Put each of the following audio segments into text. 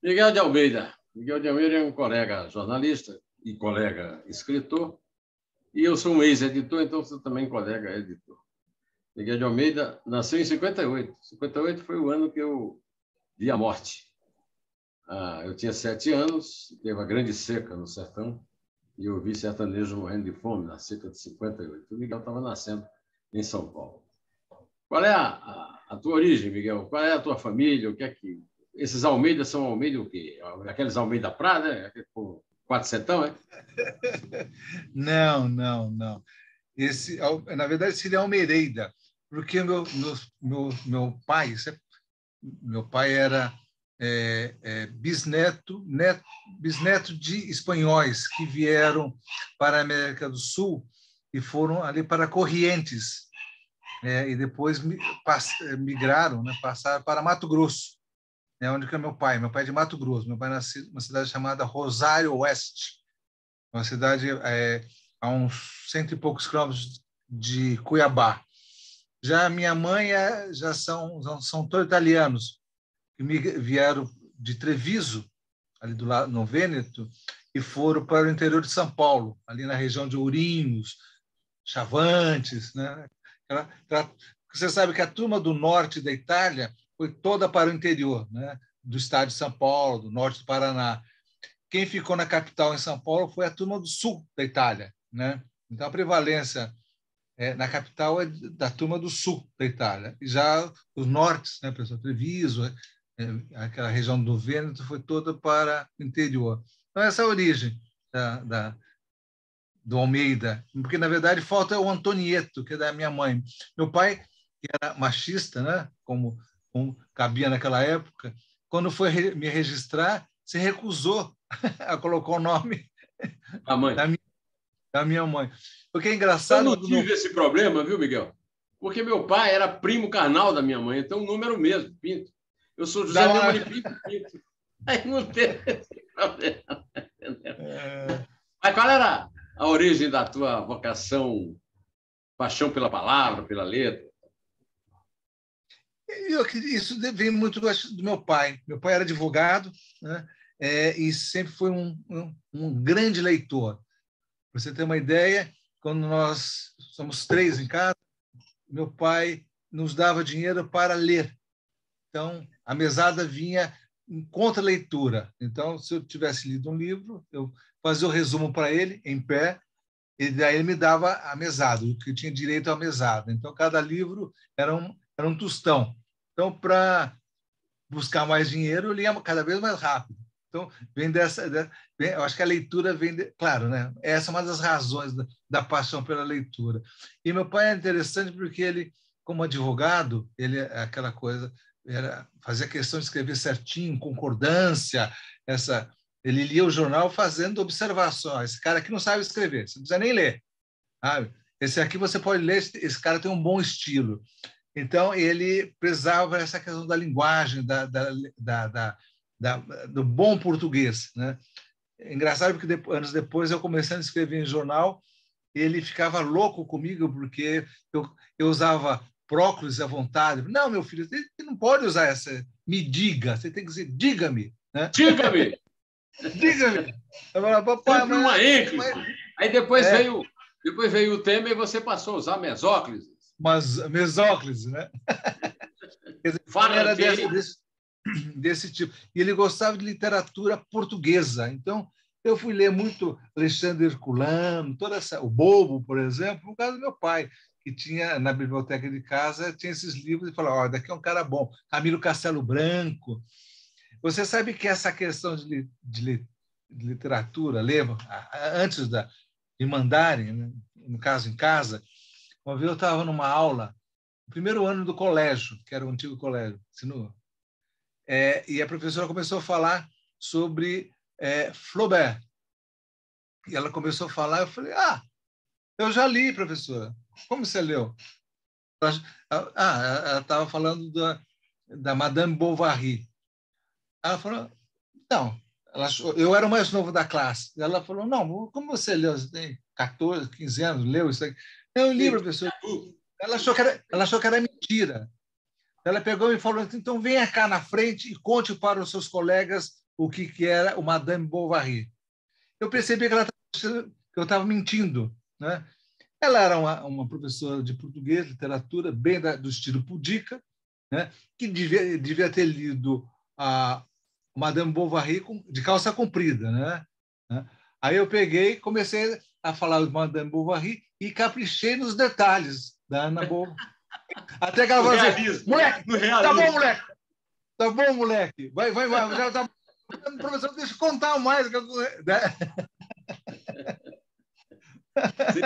Miguel de Almeida. Miguel de Almeida é um colega jornalista e colega escritor, e eu sou um ex-editor, então sou também colega editor. Miguel de Almeida nasceu em 58. 58 foi o ano que eu vi a morte. Eu tinha 7 anos, teve uma grande seca no sertão, e eu vi sertanejo morrendo de fome na seca de 58. O Miguel estava nascendo em São Paulo. Qual é a tua origem, Miguel? Qual é a tua família? O que é que... Esses Almeida são Almeida o quê? Aqueles Almeida Prada, né? Quatrocentão, é? Não, não, não. Na verdade, seria Almeida, porque meu pai era bisneto de espanhóis que vieram para a América do Sul e foram ali para Corrientes, e depois migraram, né, passaram para Mato Grosso, onde que é meu pai. Meu pai é de Mato Grosso. Meu pai nasceu numa cidade chamada Rosário Oeste, uma cidade a uns 100 e poucos quilômetros de Cuiabá. Já a minha mãe já são todos italianos, que vieram de Treviso, ali do lado, no Vêneto, e foram para o interior de São Paulo, ali na região de Ourinhos, Chavantes, né? Você sabe que a turma do norte da Itália foi toda para o interior, né? Do estado de São Paulo, do norte do Paraná. Quem ficou na capital em São Paulo foi a turma do sul da Itália, né? Então a prevalência na capital é da turma do sul da Itália. E já os nortes, né, pessoal, Treviso, aquela região do Vêneto, foi toda para o interior. Então essa é a origem do Almeida, porque na verdade falta o Antonieto, que é da minha mãe. Meu pai, que era machista, né, como cabia naquela época, quando foi me registrar, se recusou a colocar o nome da minha mãe. O que é engraçado... Eu não tive esse problema, viu, Miguel? Porque meu pai era primo carnal da minha mãe, então o nome era o mesmo, Pinto. Eu sou José Neumann Pinto. Aí não teve esse problema. Mas qual era a origem da tua vocação, paixão pela palavra, pela letra? Isso vem muito do meu pai. Meu pai era advogado, né? E sempre foi um grande leitor. Para você ter uma ideia, quando nós somos 3 em casa, meu pai nos dava dinheiro para ler. Então, a mesada vinha em contra-leitura. Então, se eu tivesse lido um livro, eu fazia o resumo para ele, em pé, e daí ele me dava a mesada, o que eu tinha direito à mesada. Então, cada livro era um tostão. Então, para buscar mais dinheiro, eu lia cada vez mais rápido. Então, eu acho que a leitura claro, né? Essa é uma das razões da paixão pela leitura. E meu pai é interessante porque ele, como advogado, ele aquela coisa, fazia questão de escrever certinho, concordância, ele lia o jornal fazendo observações. Esse cara aqui não sabe escrever, você não precisa nem ler. Sabe? Esse aqui você pode ler, esse cara tem um bom estilo. Então, ele prezava essa questão da linguagem, do bom português, né? É engraçado porque anos depois eu comecei a escrever em jornal, ele ficava louco comigo porque eu usava próclise à vontade. Não, meu filho, você não pode usar essa me diga, você tem que dizer diga-me. Né? Diga-me! Diga-me! Eu falava, papai, sempre uma ênclise. Aí depois veio o Temer e você passou a usar mesóclise. Mas mesóclise, né? Quer dizer, era desse tipo. E ele gostava de literatura portuguesa. Então, eu fui ler muito Alexandre Herculano, o Bobo, por exemplo, por causa do meu pai, que tinha na biblioteca de casa, tinha esses livros e falava, ó, daqui é um cara bom. Camilo Castelo Branco. Você sabe que essa questão de literatura, ler antes de mandarem, né? No caso, em casa, uma vez eu estava numa aula, no primeiro ano do colégio, que era o antigo colégio, e a professora começou a falar sobre Flaubert. E ela começou a falar, eu falei, eu já li, professora. Como você leu? Ela estava falando da Madame Bovary. Ela falou, não. Eu era o mais novo da classe. Ela falou, não, como você leu? Você tem 14, 15 anos, leu isso aqui? Eu li, professor. Ela achou que era mentira. Ela pegou e falou, então venha cá na frente e conte para os seus colegas o que era o Madame Bovary. Eu percebi que eu estava mentindo, né? Ela era uma professora de português, literatura, bem do estilo pudica, né? Que devia ter lido a Madame Bovary de calça comprida, né? Aí eu peguei, comecei a falar de Madame Bovary e caprichei nos detalhes da Ana Bovary. Até que ela falou assim: moleque, tá bom, moleque, tá bom, moleque, vai, já tá. Professor, deixa eu contar mais. Você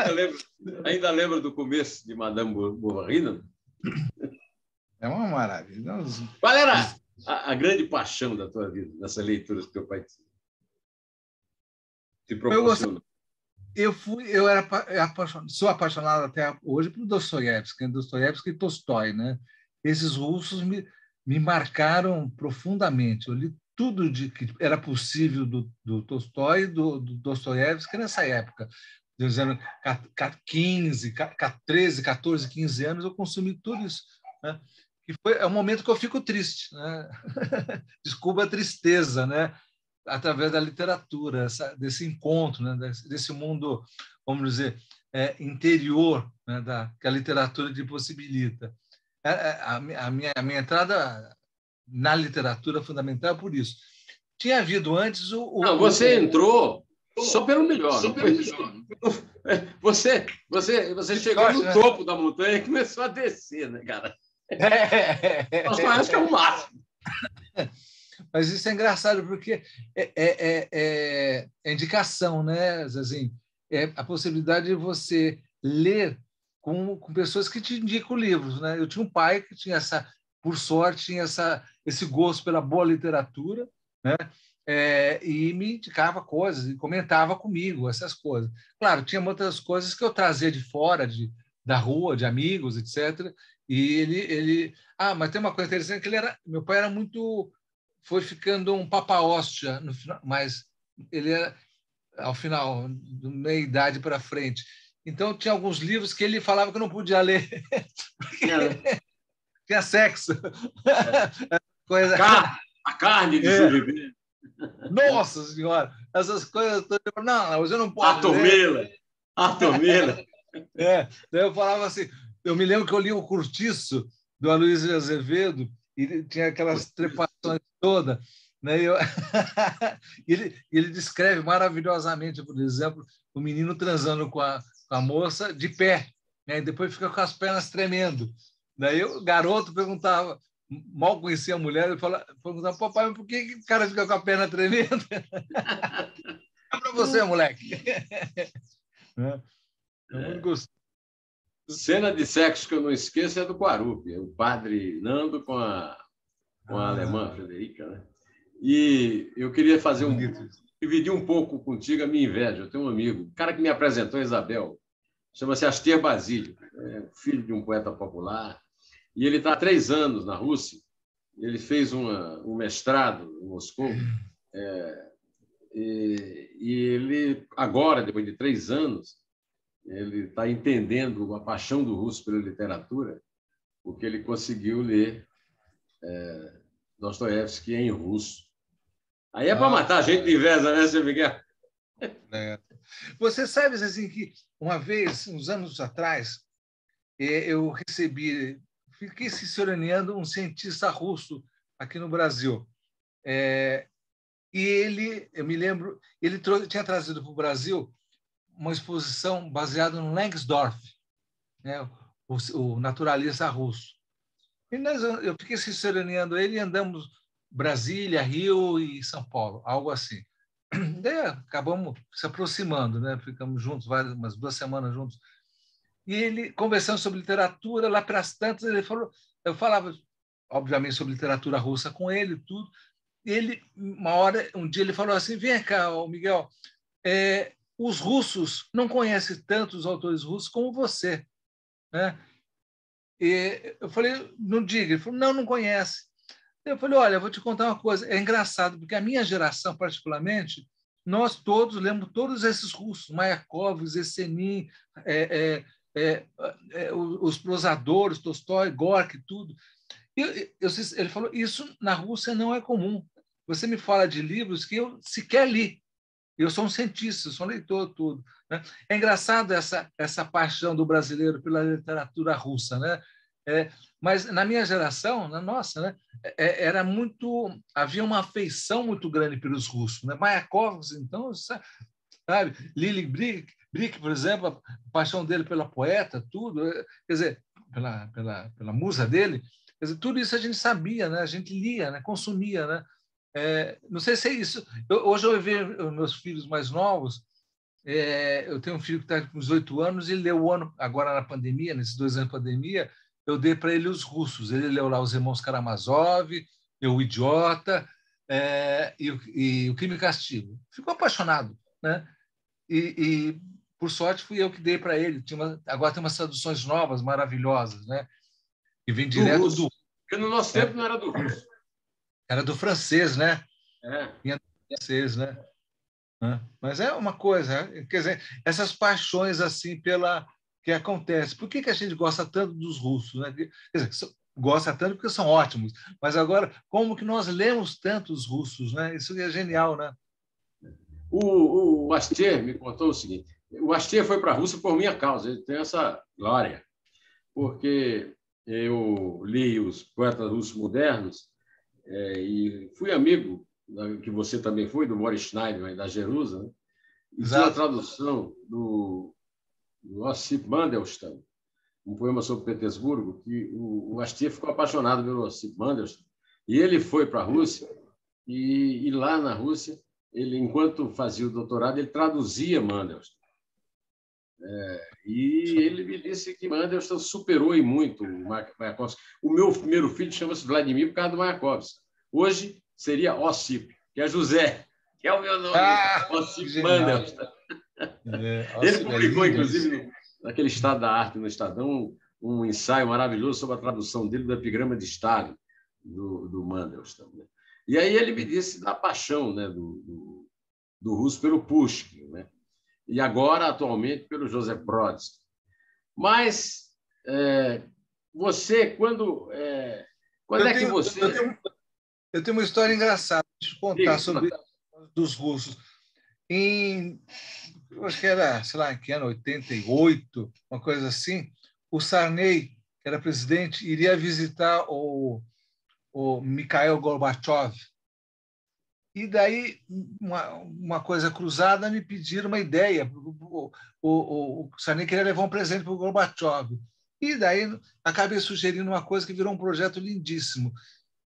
ainda lembra do começo de Madame Bovary, não? É uma maravilha. Qual era a grande paixão da tua vida, nessa leitura que teu pai te proporcionou? Eu era apaixonado, sou apaixonado até hoje por Dostoiévski e Tolstói, né? Esses russos me marcaram profundamente. Eu li tudo que era possível do Tolstói e do Dostoiévski nessa época. Dizendo 13, 14, 15 anos, eu consumi tudo isso, né? É um momento que eu fico triste, né? Desculpa a tristeza, né? Através da literatura, desse encontro, né? desse mundo, vamos dizer, interior, né? Que a literatura te possibilita. A minha entrada na literatura fundamental é por isso. Tinha havido antes Não, você entrou só pelo melhor. Você chegou no topo da montanha e começou a descer, né, cara? Acho que é o máximo. Mas isso é engraçado, porque é indicação, né, assim, a possibilidade de você ler com pessoas que te indicam livros, né? Eu tinha um pai que tinha por sorte, tinha esse gosto pela boa literatura, né? E me indicava coisas e comentava comigo essas coisas. Claro, tinha muitas coisas que eu trazia de fora, da rua, de amigos, etc. E ele mas tem uma coisa interessante, que meu pai era muito, foi ficando um papa-hóstia no final, mas ele era ao final, da meia idade para frente. Então tinha alguns livros que ele falava que eu não podia ler porque tinha sexo. Coisa... A carne de Júlio Ribeiro. Nossa Senhora, essas coisas todas. Não, mas eu não posso. A torneira. Daí eu falava assim, eu me lembro que eu li o Curtiço, do Aloysio Azevedo, e tinha aquelas trepações todas, né? Ele descreve maravilhosamente, por exemplo, o menino transando com a moça de pé, né? E depois fica com as pernas tremendo. Daí o garoto perguntava, mal conhecia a mulher, ele perguntava: papai, mas por que o cara fica com a perna tremendo? É para você, moleque. Muito gostoso. Cena de sexo que eu não esqueço é do Guarupi, o padre Nando com a alemã Frederica, né? E eu queria dividir um pouco contigo a minha inveja. Eu tenho um amigo, o cara que me apresentou a Isabel, chama-se Aster Basílio, filho de um poeta popular, e ele está há 3 anos na Rússia. Ele fez um mestrado em Moscou, e ele agora, depois de 3 anos, ele está entendendo a paixão do russo pela literatura, porque ele conseguiu ler Dostoiévski em russo. Aí é para matar a gente de inveja, né, seu Miguel? Você sabe assim, que uma vez, uns anos atrás, eu fiquei assessorando um cientista russo aqui no Brasil. E eu me lembro, ele tinha trazido para o Brasil uma exposição baseada no Langsdorff, né, o naturalista russo. E eu fiquei assessorando ele e andamos Brasília, Rio e São Paulo, algo assim. Daí acabamos se aproximando, né? Ficamos juntos umas 2 semanas juntos. E ele conversando sobre literatura, lá para as tantas, eu falava, obviamente, sobre literatura russa com ele, tudo. E ele, um dia ele falou assim: vem cá, Miguel, os russos não conhecem tanto os autores russos como você, né? E eu falei: não diga. Ele falou: não conhece. Eu falei: olha, eu vou te contar uma coisa. É engraçado, porque a minha geração, particularmente, nós todos lemos todos esses russos, Mayakovsky, Zesenin, os prosadores, Tolstói, Gorky, tudo. Ele falou: isso na Rússia não é comum. você me fala de livros que eu sequer li. Eu sou um cientista, sou um leitor, tudo. Né? É engraçado essa paixão do brasileiro pela literatura russa, né? Mas na minha geração, na nossa, né, era muito, havia uma afeição muito grande pelos russos, né? Mayakovsky, então, sabe, Lili Brick, por exemplo, a paixão dele pela poeta, tudo, quer dizer, pela musa dele, quer dizer, tudo isso a gente sabia, né? A gente lia, né? Consumia, né? Não sei se é isso. Hoje eu vejo meus filhos mais novos. Eu tenho um filho que está com 18 anos e ele leu o ano, agora na pandemia, nesses 2 anos de pandemia, eu dei para ele os russos. Ele leu lá Os Irmãos Karamazov, O Idiota e O Crime e Castigo. Ficou apaixonado, né? Por sorte, fui eu que dei para ele. Agora tem umas traduções novas, maravilhosas, né? Que vem Do direto russo. Porque no nosso tempo não era do russo. Era do francês, né? É. Vinha do francês, né? Mas é uma coisa, quer dizer, essas paixões assim que acontece. Por que a gente gosta tanto dos russos, né? Quer dizer, gosta tanto porque são ótimos, mas agora como que nós lemos tanto os russos, né? Isso é genial, né? O Astier me contou o seguinte: o Astier foi para a Rússia por minha causa, ele tem essa glória, porque eu li os poetas russos modernos e fui amigo, que você também foi, do Boris Schneider, da Jerusa, né? E tinha uma Exato. tradução do Ossip Mandelstam, um poema sobre Petersburgo, que o Astier ficou apaixonado pelo Ossip Mandelstam, e ele foi para a Rússia, e lá na Rússia, ele, enquanto fazia o doutorado, ele traduzia Mandelstam. E ele me disse que Mandelstam superou e muito o Mayakovsky. O meu primeiro filho chama-se Vladimir por causa do Mayakovsky. Hoje seria Ossip, que é José, que é o meu nome, Ossip Mandelstam. Ele publicou, inclusive, naquele Estado da Arte, no Estadão, um ensaio maravilhoso sobre a tradução dele do epigrama de Stalin, do Mandelstam. Né? E aí ele me disse da paixão, né, do russo pelo Pushkin, né? E agora, atualmente, pelo Joseph Brodsky. Mas você, quando é que você... Eu tenho uma história engraçada de contar sobre dos russos. Acho que era, sei lá, em que ano, 88, uma coisa assim, o Sarney, que era presidente, iria visitar o Mikhail Gorbachev. E daí, uma coisa cruzada, me pediram uma ideia. O Sarney queria levar um presente para o Gorbachev. E daí, acabei sugerindo uma coisa que virou um projeto lindíssimo.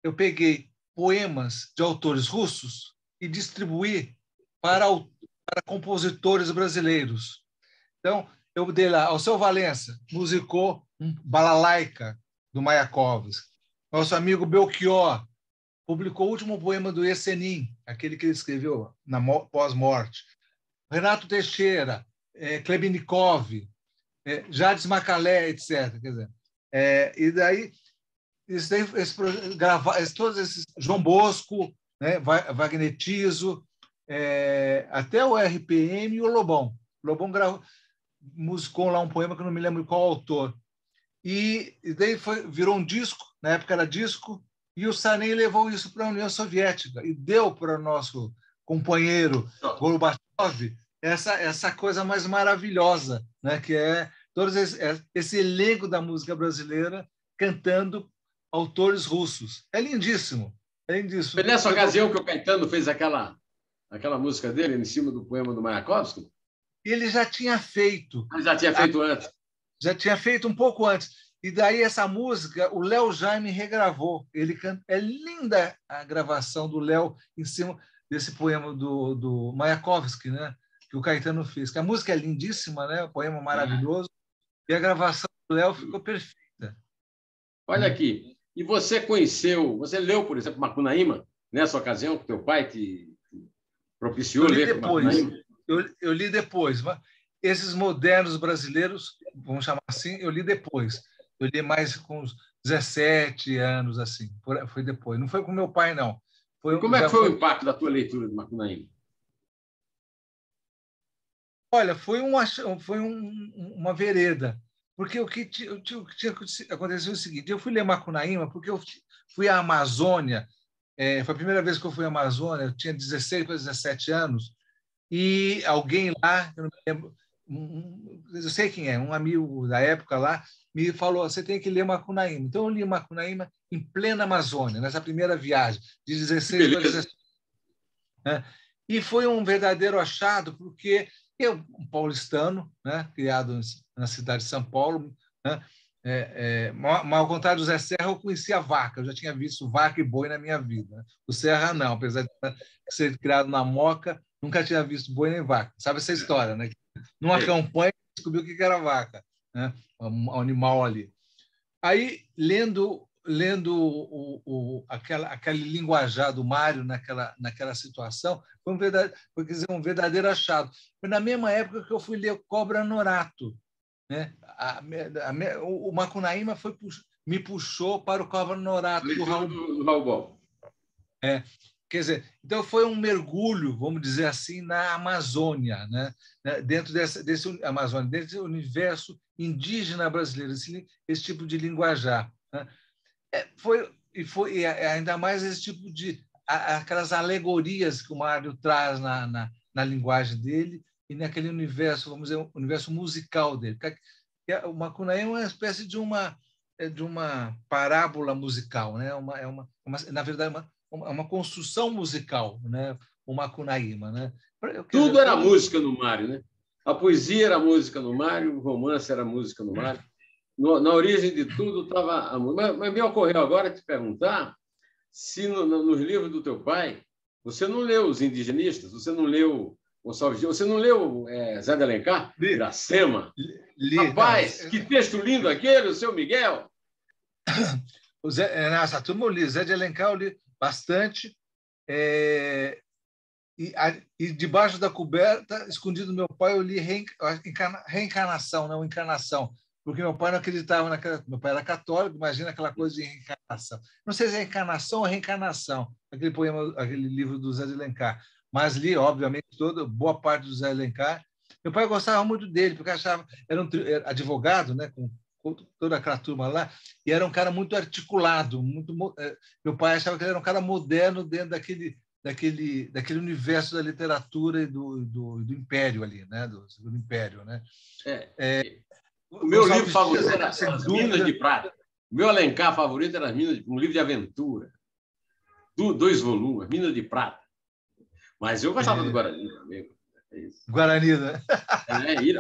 Eu peguei poemas de autores russos e distribuí para compositores brasileiros. Então, eu dei lá, ao seu Valença, musicou Balalaika, do Mayakovsky. Nosso amigo Belchior publicou o último poema do Yesenin, aquele que ele escreveu na pós-morte. Renato Teixeira, Klebenikov, Jades Macalé, etc. Quer dizer, e daí, todos esses, João Bosco, né, Wagner Tiso, até o RPM e o Lobão. O Lobão musicou lá um poema que eu não me lembro qual autor. E daí virou um disco, na época era disco, e o Sarney levou isso para a União Soviética e deu para o nosso companheiro Gorbachev essa coisa mais maravilhosa, né, que é todo esse elenco da música brasileira cantando autores russos. É lindíssimo. É lindíssimo. Foi nessa ocasião que o Caetano fez aquela música dele em cima do poema do Mayakovsky? Ele já tinha feito. Mas já tinha feito antes. Já tinha feito um pouco antes. E daí essa música, o Léo Jaime regravou. Ele canta, é linda a gravação do Léo em cima desse poema do Mayakovsky, né? Que o Caetano fez. Que a música é lindíssima, né? O poema maravilhoso. E a gravação do Léo ficou perfeita. Olha aqui. E você leu, por exemplo, Macunaíma, nessa ocasião que teu pai te propiciou ler Macunaíma? Eu li depois. Esses modernos brasileiros, vamos chamar assim, eu li depois. Eu li mais com uns 17 anos, assim. Foi depois. Não foi com meu pai, não. Como é que foi o impacto da tua leitura de Macunaíma? Olha, foi uma vereda. Porque o que tinha acontecido é o seguinte: eu fui ler Macunaíma porque eu fui à Amazônia foi a primeira vez que eu fui à Amazônia, eu tinha 16 para 17 anos, e alguém lá, eu não me lembro, eu sei quem é, um amigo da época lá, me falou, você tem que ler Macunaíma. Então, eu li Macunaíma em plena Amazônia, nessa primeira viagem, de 16 para 17. Né? E foi um verdadeiro achado, porque eu, um paulistano, né, criado na cidade de São Paulo, né, mas ao contrário do Zé Serra, eu conhecia vaca, eu já tinha visto vaca e boi na minha vida. Né? O Serra não, apesar de ser criado na Moca, nunca tinha visto boi nem vaca. Sabe essa história, né? Numa campanha, descobriu o que era vaca, né? Um animal ali. Aí, lendo aquele linguajar do Mário naquela situação, foi um verdadeiro achado. Foi na mesma época que eu fui ler Cobra Norato. Né? O Macunaíma me puxou para o Cobra Norato do Raul Bol. Quer dizer, então foi um mergulho, vamos dizer assim, na Amazônia, né? Dentro desse Amazônia, desse universo indígena brasileiro, esse tipo de linguajar. Né? Foi ainda mais esse tipo de aquelas alegorias que o Mário traz na linguagem dele e naquele universo, vamos dizer, universo musical dele. O Macunaíma é uma espécie de uma parábola musical, né? Na verdade, uma construção musical, né? O Macunaíma, né? Tudo era música no Mário, né? A poesia era música no Mário, o romance era música no Mário. Na origem de tudo estava a música. Mas me ocorreu agora te perguntar se nos livros do teu pai você não leu os indigenistas, você não leu Gonçalves Dias, você não leu Zé de Alencar, Iracema? Rapaz, que texto lindo aquele, o seu Miguel! Essa turma eu li, Zé de Alencar eu li bastante, e debaixo da coberta, escondido do meu pai, eu li Reencarnação, não Encarnação, porque meu pai não acreditava meu pai era católico, imagina aquela coisa de reencarnação. Não sei se é encarnação ou reencarnação, aquele poema, aquele livro do Zé de Alencar, mas li, obviamente, boa parte do Zé de Alencar. Meu pai gostava muito dele, porque achava, era advogado, né, com toda aquela turma lá, e era um cara muito articulado, meu pai achava que ele era um cara moderno dentro daquele universo da literatura e do império ali, né, do Império, né? O meu livro favorito era As Minas de Prata. O meu Alencar favorito era um livro de aventura. 2 volumes, Minas de Prata. Mas eu gostava do Guarani também. Guarani, né?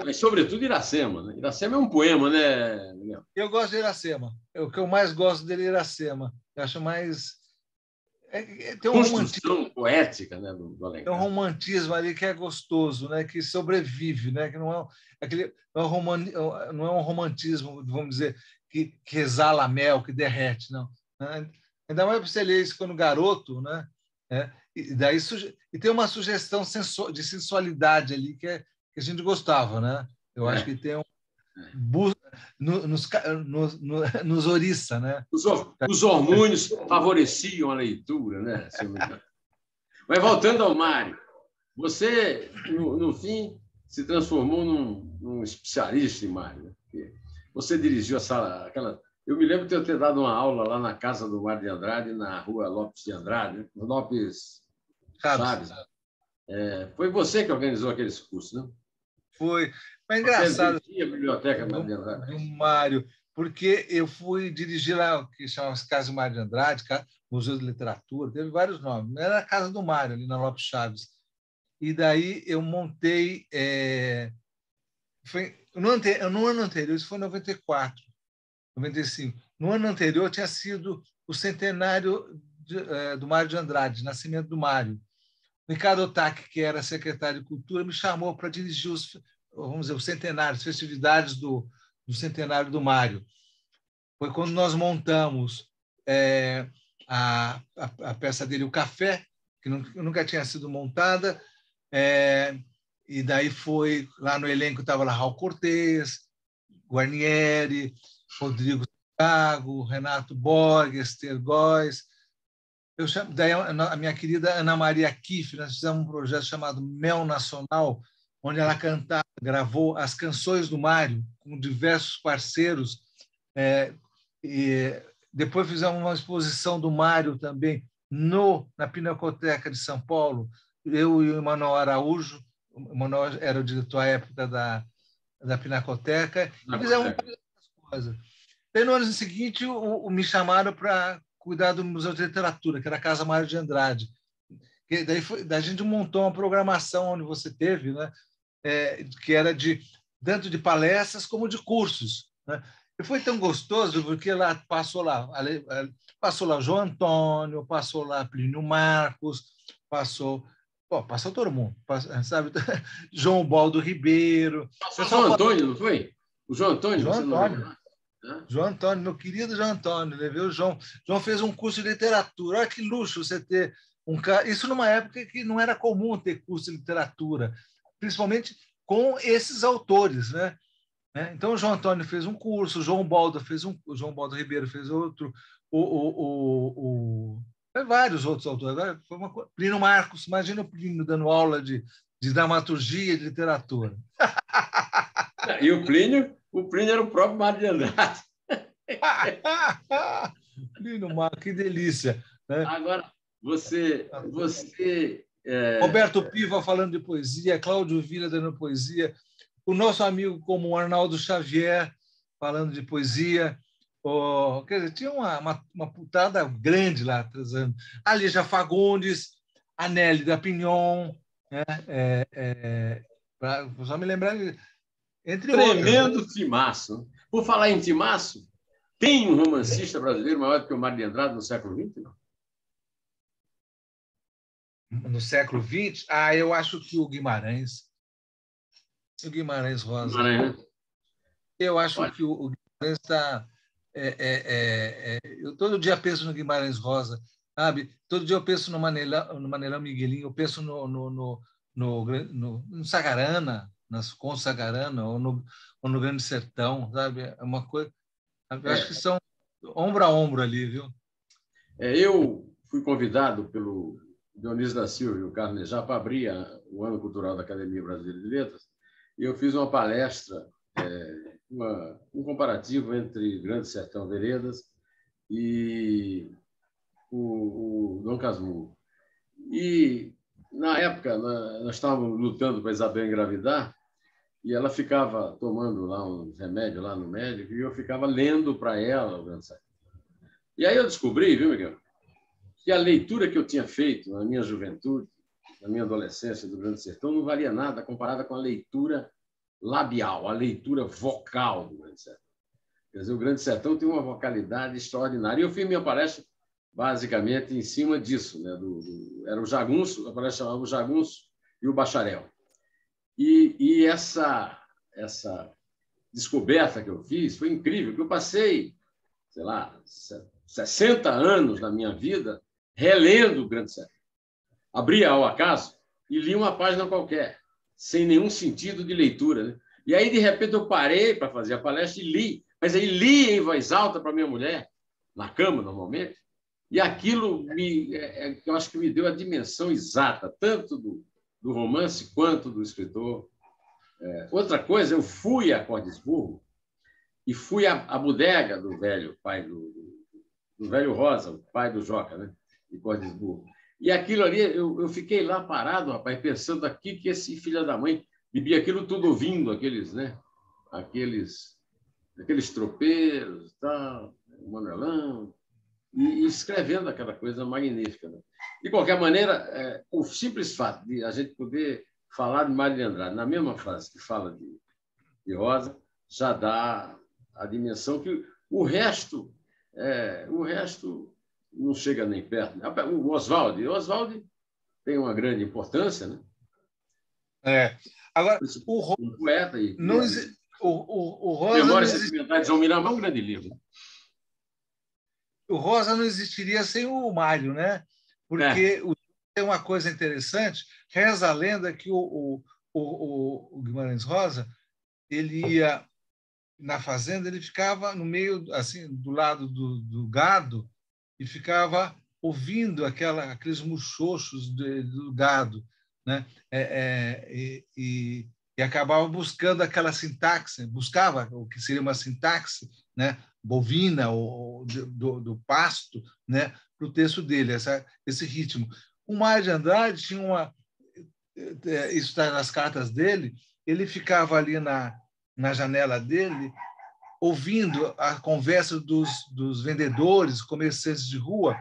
Mas, sobretudo, Iracema. Né? Iracema é um poema, né, Miguel? Eu gosto de Iracema. O que eu mais gosto dele é Iracema. Eu acho mais... tem um construção poética, né, do Alencar. Tem um romantismo ali que é gostoso, né, que sobrevive, né, que não é um romantismo, vamos dizer, que exala mel, que derrete, não. Né? Ainda mais para você ler isso quando garoto, né? E tem uma sugestão de sensualidade ali que a gente gostava, né? Eu acho que tem nos oriça, né? Os hormônios favoreciam a leitura, né? Mas voltando ao Mário, você, no fim, se transformou num especialista em Mário. Né? Você dirigiu aquela... Eu me lembro de eu ter dado uma aula lá na casa do Mário de Andrade, na rua Lopes de Andrade, né? Lopes Chaves. Foi você que organizou aqueles cursos, né? Foi. Mas é engraçado. A biblioteca do Mário, porque eu fui dirigir lá, que chamava-se Casa Mário de Andrade, Museu de Literatura, teve vários nomes. Era a Casa do Mário, ali na Lopes Chaves. E daí eu montei... foi no ano anterior, isso foi em 94, 95. No ano anterior tinha sido o centenário do Mário de Andrade, nascimento do Mário. O Ricardo Otaque, que era secretário de Cultura, me chamou para dirigir vamos dizer, os centenários, as festividades do centenário do Mário. Foi quando nós montamos a peça dele, O Café, que nunca tinha sido montada, e daí foi, lá no elenco estava lá Raul Cortez, Guarnieri, Rodrigo Thiago, Renato Borges, Esther Góes. Daí a minha querida Ana Maria Kiff, nós fizemos um projeto chamado Mel Nacional, onde ela gravou as canções do Mário com diversos parceiros. E depois fizemos uma exposição do Mário também na Pinacoteca de São Paulo, eu e o Emanuel Araújo. O Emanuel era o diretor à época da Pinacoteca, e fizemos muitas coisas. Daí, no ano seguinte, me chamaram para cuidar do Museu de Literatura, que era a Casa Mário de Andrade. Daí a gente montou uma programação onde você teve, né? Que era tanto de palestras como de cursos, né? E foi tão gostoso, porque passou lá João Antônio, passou lá Plínio Marcos, passou todo mundo, sabe? João Baldo Ribeiro. Passou o João Antônio, não foi? O João Antônio, João você Antônio. não lembra? João Antônio, meu querido João Antônio, levei o João. João fez um curso de literatura. Olha que luxo você ter um cara. Isso numa época que não era comum ter curso de literatura, principalmente com esses autores, né? Então, o João Antônio fez um curso, o João Baldo Ribeiro fez outro, vários outros autores. Plínio Marcos, imagina o Plínio dando aula de dramaturgia e de literatura. E o Plínio era o próprio Mário de Andrade. Plínio Marcos, que delícia. Né? Agora, você Roberto Piva falando de poesia, Cláudio Vila dando poesia, o nosso amigo como o Arnaldo Xavier falando de poesia. Quer dizer, tinha uma putada grande lá atrasando. A Lígia Fagundes, a Nelly da Pignon, né? Só me lembrar, entre tremendo outros. timaço. Por falar em timaço, tem um romancista brasileiro maior do que o Mário de Andrade no século XX? Não? No século XX? Eu acho que o Guimarães. O Guimarães Rosa. Guimarães, né? Eu acho que o Guimarães está... eu todo dia penso no Guimarães Rosa, sabe? Todo dia eu penso no Manelão Miguelinho, eu penso no Sagarana, nas com Sagarana, ou no Grande Sertão, sabe? É uma coisa... Eu acho que são ombro a ombro ali, viu? Eu fui convidado pelo Dionísio da Silva e o Carlos Nejá para abrir o Ano Cultural da Academia Brasileira de Letras, e eu fiz uma palestra, um comparativo entre Grande Sertão Veredas e o Dom Casmurro. E, na época, nós estávamos lutando para a Isabel engravidar, e ela ficava tomando lá uns remédios lá no médico, e eu ficava lendo para ela o Grande Sertão. E aí eu descobri, viu, Miguel, que a leitura que eu tinha feito na minha juventude, na minha adolescência do Grande Sertão, não valia nada comparada com a leitura labial, a leitura vocal do Grande Sertão. Quer dizer, o Grande Sertão tem uma vocalidade extraordinária. E eu fiz minha palestra basicamente em cima disso, né? Era o Jagunço, a palestra chamava o Jagunço e o Bacharel. E essa descoberta que eu fiz foi incrível, porque eu passei, sei lá, 60 anos na minha vida relendo o Grande Sertão. Abria ao acaso e li uma página qualquer, sem nenhum sentido de leitura, né? E aí, de repente, eu parei para fazer a palestra e li. Mas aí li em voz alta para minha mulher, na cama, normalmente, e aquilo eu acho que me deu a dimensão exata, tanto do romance quanto do escritor. Outra coisa, eu fui a Cordisburgo e fui à bodega do velho pai do velho Rosa, o pai do Joca, né, de Cordisburgo. E aquilo ali, eu fiquei lá parado, rapaz, pensando aqui que esse filho da mãe bebia aquilo tudo ouvindo, aqueles tropeiros, tal, o Manuelão, e escrevendo aquela coisa magnífica. Né? De qualquer maneira, o simples fato de a gente poder falar de Mário de Andrade na mesma frase que fala de Rosa, já dá a dimensão que o resto não chega nem perto. O Oswald tem uma grande importância, né? Agora, um poeta e o Rosa Memórias Sentimentais de João Miramã é um grande livro. O Rosa não existiria sem o Mário, né? Porque tem uma coisa interessante, reza a lenda que o Guimarães Rosa, ele ia na fazenda, ele ficava no meio, assim, do lado do gado e ficava ouvindo aqueles muxoxos do gado, né? E acabava buscando aquela sintaxe, buscava o que seria uma sintaxe, né? Bovina ou do pasto, né? o texto dele, esse ritmo. O Mário de Andrade tinha isso está nas cartas dele, ele ficava ali na janela dele, ouvindo a conversa dos vendedores, comerciantes de rua,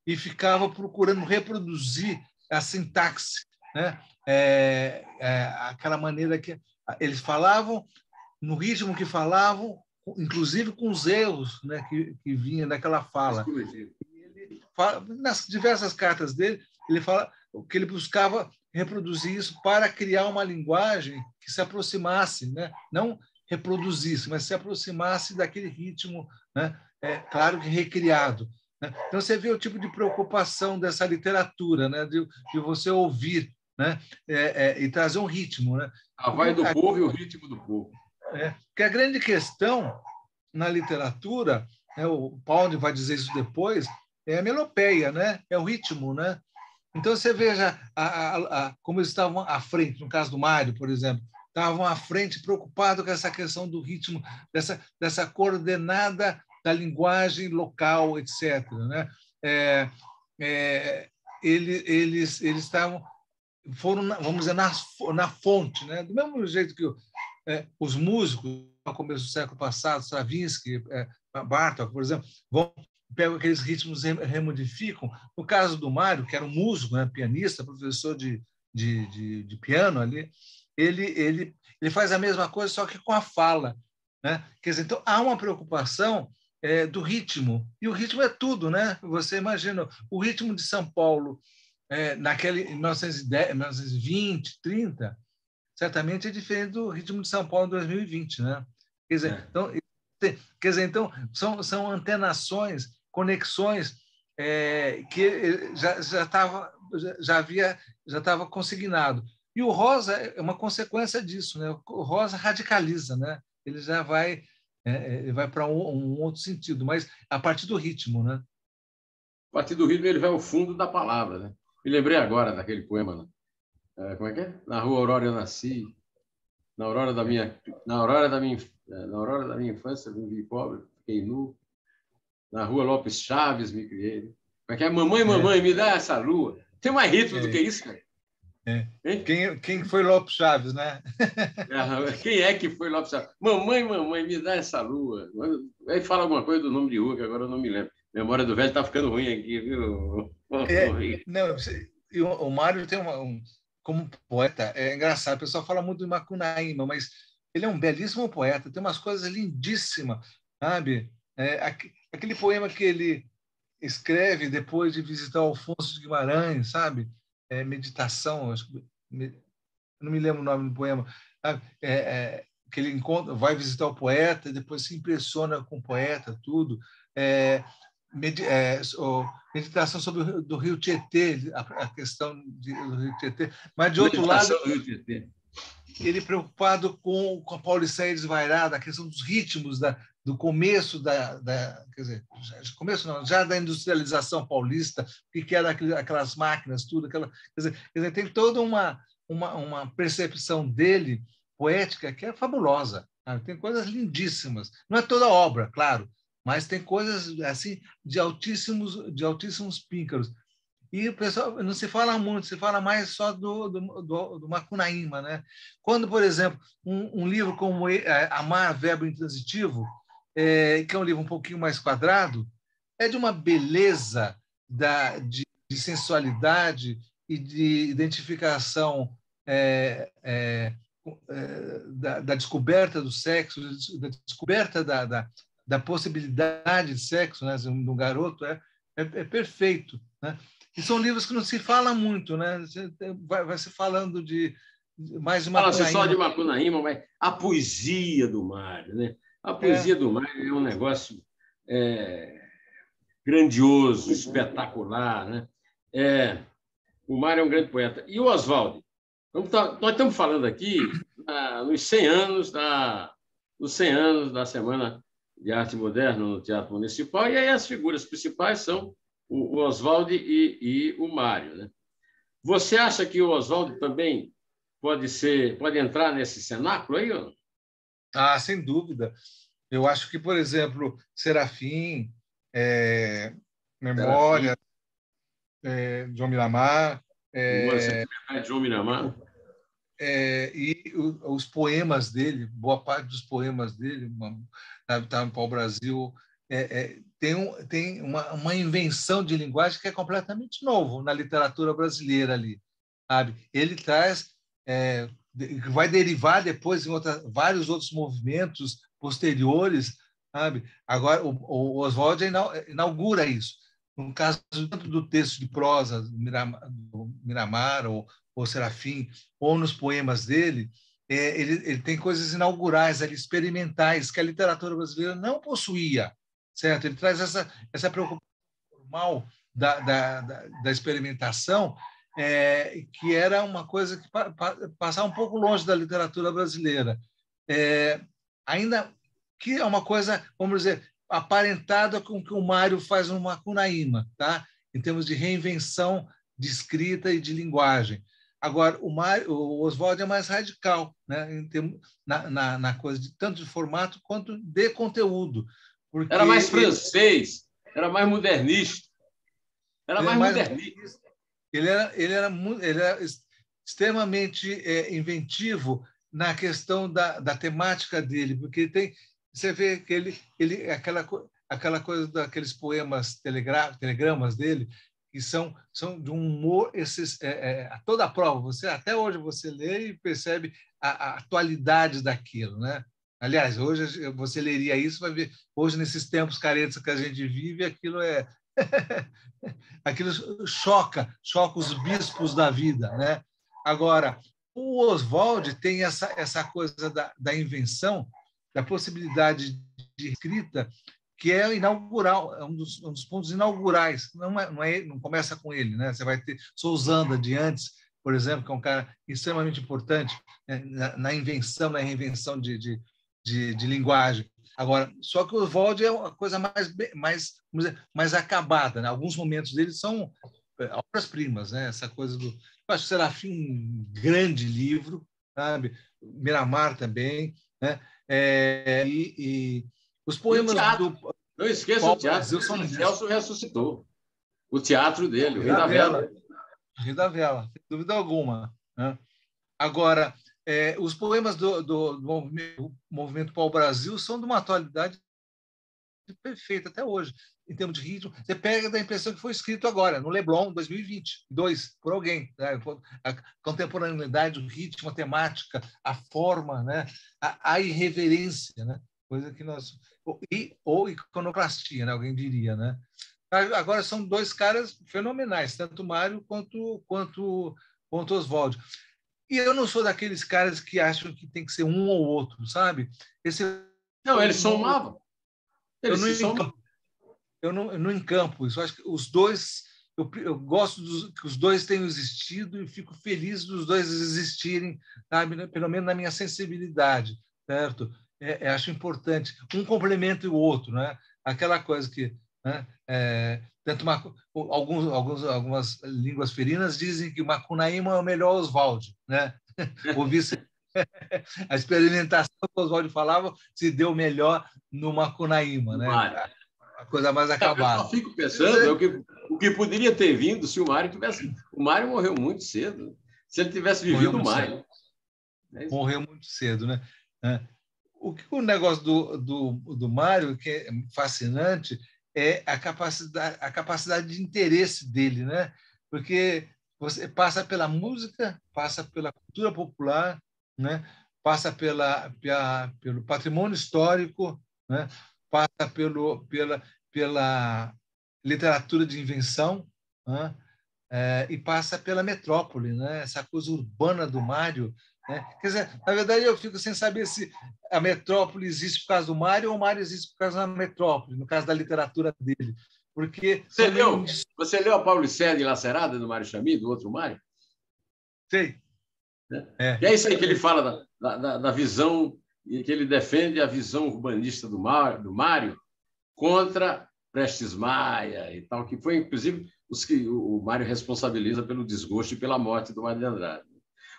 e ficava procurando reproduzir a sintaxe, né? Aquela maneira que eles falavam, no ritmo que falavam, inclusive com os erros, né, que vinha daquela fala. Ele fala, nas diversas cartas dele, ele fala que ele buscava reproduzir isso para criar uma linguagem que se aproximasse, né? Não reproduzisse, mas se aproximasse daquele ritmo, né? Claro que recriado. Né? Então, você vê o tipo de preocupação dessa literatura, né? de você ouvir, né? E trazer um ritmo. Né? A voz do povo e o ritmo do povo. Porque a grande questão na literatura, né? O Paulo vai dizer isso depois, é a melopeia, né? É o ritmo, né? Então, você veja como eles estavam à frente, no caso do Mário, por exemplo, estavam à frente preocupados com essa questão do ritmo, dessa coordenada da linguagem local, etc. Né? Eles foram, vamos dizer, na fonte, né? Do mesmo jeito que os músicos, no começo do século passado, Stravinsky, Bartók, por exemplo, pegam aqueles ritmos e remodificam. No caso do Mário, que era um músico, né, pianista, professor de piano ali, ele faz a mesma coisa, só que com a fala. Né? Quer dizer, então, há uma preocupação do ritmo, e o ritmo é tudo. Né? Você imagina, o ritmo de São Paulo, naquele 1910, 1920, 30, certamente é diferente do ritmo de São Paulo em 2020. Né? Quer dizer, então são antenações, conexões que já estava consignado. E o Rosa é uma consequência disso. Né? O Rosa radicaliza, né? Ele já vai para um outro sentido, mas a partir do ritmo. Né? A partir do ritmo, ele vai ao fundo da palavra. Né? Me lembrei agora daquele poema. Né? Como é que é? Na Rua Aurora eu nasci, na aurora da minha infância, vivi pobre, fiquei nu. Na Rua Lopes Chaves me criei. Como é que é? Mamãe, mamãe, me dá essa lua. Tem mais ritmo do que isso, cara? Quem foi Lopes Chaves, né? Quem é que foi Lopes Chaves? Mamãe, mamãe, me dá essa lua. Aí fala alguma coisa do nome de rua, que agora eu não me lembro. A memória do velho está ficando ruim aqui, viu? Não, o Mário tem como poeta, é engraçado, o pessoal fala muito de Macunaíma, mas ele é um belíssimo poeta, tem umas coisas lindíssimas, sabe? Aquele poema que ele escreve depois de visitar Alfonso de Guimarães, sabe? Meditação, não me lembro o nome do poema, que ele vai visitar o poeta e depois se impressiona com o poeta, tudo. Meditação sobre do Rio Tietê, a questão do Rio Tietê, mas de outro lado, ele preocupado com a Pauliceia desvairada, a questão dos ritmos do começo quer dizer, começo não, já da industrialização paulista, que era aquelas máquinas, tudo, quer dizer, tem toda uma percepção dele poética que é fabulosa. Sabe? Tem coisas lindíssimas. Não é toda obra, claro, mas tem coisas assim de altíssimos píncaros. E o pessoal não se fala muito, se fala mais só do Macunaíma. Né? Quando, por exemplo, um livro como Amar, Verbo Intransitivo, que é um livro um pouquinho mais quadrado, é de uma beleza de sensualidade e de identificação da descoberta do sexo, da descoberta da possibilidade de sexo, né, de um garoto, é perfeito. Né? E são livros que não se fala muito, né? Vai se falando mais de Macunaíma. Fala-se só de Macunaíma, mas a poesia do Mário, né? A poesia do Mário é um negócio grandioso, espetacular, né? O Mário é um grande poeta. E o Oswaldo? Nós estamos falando aqui nos 100 anos da Semana de Arte Moderna no Teatro Municipal, e aí as figuras principais são o Oswaldo e o Mário. Né? Você acha que o Oswaldo também pode entrar nesse cenáculo aí? Ou não? Sem dúvida. Eu acho que, por exemplo, Serafim, Memória, João Miramar, Memória Sentimental de João Miramar. e os poemas dele, boa parte dos poemas dele, tá no Pau-Brasil, tem uma invenção de linguagem que é completamente novo na literatura brasileira ali, sabe? Ele traz, vai derivar depois em vários outros movimentos posteriores, sabe? Agora o Oswald inaugura isso. No caso tanto do texto de prosa do Miramar ou Serafim, ou nos poemas dele, ele tem coisas inaugurais, ali, experimentais, que a literatura brasileira não possuía, certo? Ele traz essa preocupação formal da experimentação, que era uma coisa que passava um pouco longe da literatura brasileira. Ainda que é uma coisa, vamos dizer, aparentada com o que o Mário faz no Macunaíma, tá? Em termos de reinvenção de escrita e de linguagem. Agora, o Oswald é mais radical, né? Na coisa tanto de formato quanto de conteúdo. Porque era mais francês, era mais modernista. Era mais modernista. Ele era extremamente inventivo na questão da temática dele, porque você vê que aquela coisa daqueles poemas, telegramas dele, que são de um humor a toda a prova. Até hoje você lê e percebe a atualidade daquilo, né? Aliás, hoje você leria isso, vai ver, hoje nesses tempos caretos que a gente vive, aquilo aquilo choca os bispos da vida, né? Agora, o Oswald tem essa coisa da invenção, da possibilidade de escrita, que é inaugural, é um dos pontos inaugurais. Não começa com ele, né? Você vai ter Sousanda de antes, por exemplo, que é um cara extremamente importante, né, na invenção, na reinvenção de linguagem. Agora, só que o Oswald é uma coisa vamos dizer, mais acabada, né? Alguns momentos dele são obras-primas, né? Essa coisa do... Eu acho que Serafim um grande livro, sabe? Miramar também, né? E os poemas do... Não esqueça o teatro. O Celso ressuscitou. O teatro dele, o Rei da Vela. O Rei da Vela, sem dúvida alguma, né? Agora, os poemas do movimento Pau-Brasil são de uma atualidade perfeita até hoje, em termos de ritmo. Você pega da impressão que foi escrito agora, no Leblon, 2022, por alguém. Né? A contemporaneidade, o ritmo, a temática, a forma, né? a irreverência, né? Coisa que nós... Ou iconoclastia, né? Alguém diria, né? Agora são dois caras fenomenais, tanto Mário quanto Oswald. E eu não sou daqueles caras que acham que tem que ser um ou outro, sabe? Não, eles somavam. Eu não encampo isso. Eu acho que os dois... Eu gosto que os dois tenham existido e fico feliz dos dois existirem, sabe? Pelo menos na minha sensibilidade, certo? Acho importante. Um complementa o outro, né? Aquela coisa que... Né? Tanto algumas línguas ferinas dizem que Macunaíma é o melhor Oswald, né? A experimentação que o Oswald falava se deu melhor no Macunaíma, né? A coisa mais acabada. Eu só fico pensando o que poderia ter vindo se o Mário tivesse... O Mário morreu muito cedo. Se ele tivesse vivido mais. Morreu muito cedo, né? O negócio do Mário, que é fascinante, é a capacidade de interesse dele, né? Porque você passa pela música, passa pela cultura popular, né? Passa pelo patrimônio histórico, né? Passa pela literatura de invenção, né? E passa pela metrópole, né? Essa coisa urbana do Mário, né? Quer dizer, na verdade, eu fico sem saber se a metrópole existe por causa do Mário ou o Mário existe por causa da metrópole, no caso da literatura dele. Porque você leu a Paulicéia Enlacerada do Mário Chamie, do outro Mário? Sei. E é isso aí que ele fala da visão, e que ele defende a visão urbanista do Mário contra Prestes Maia e tal, que foi, inclusive, os que o Mário responsabiliza pelo desgosto e pela morte do Mário de Andrade.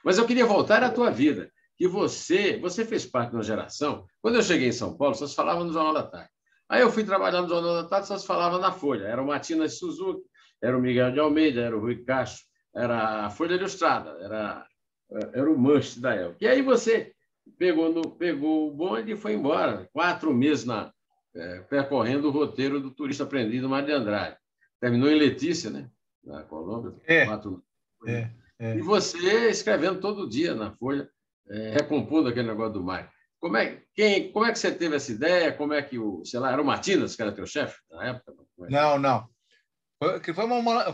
Mas eu queria voltar à tua vida, que você fez parte de uma geração... Quando eu cheguei em São Paulo, vocês falavam no Jornal da Tarde. Aí eu fui trabalhar no Jornal da Tarde, só se falava na Folha. Era o Matinas Suzuki, era o Miguel de Almeida, era o Rui Castro, era a Folha Ilustrada, era o must da época. E aí você pegou o bonde e foi embora. 4 meses percorrendo o roteiro do Turista Aprendiz do Mário de Andrade. Terminou em Letícia, né? Na Colômbia. É, 4 meses. é, E é. você escrevendo todo dia na Folha, recompondo aquele negócio do Mário. Como é que você teve essa ideia? Como é que sei lá, era o Matinas que era teu chefe na época? Não, não.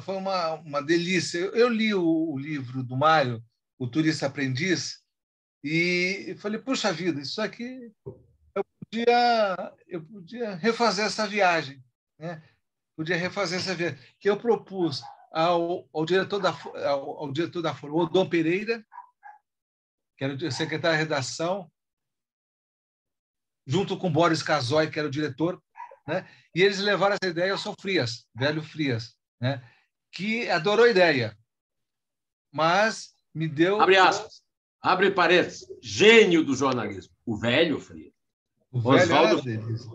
Foi uma delícia. Eu li o livro do Mário, O Turista Aprendiz, e falei, puxa vida, isso aqui eu podia refazer essa viagem, né? Podia refazer essa viagem. Eu propus ao diretor ao diretor da Folha, o Odon Pereira, que era o secretário de redação, junto com Boris Casoy, que era o diretor, né? E eles levaram essa ideia ao São Frias, velho Frias, né? Que adorou a ideia, mas me deu... Abre aspas, abre parênteses, gênio do jornalismo, o velho Frias. O velho era Oswaldo, deles.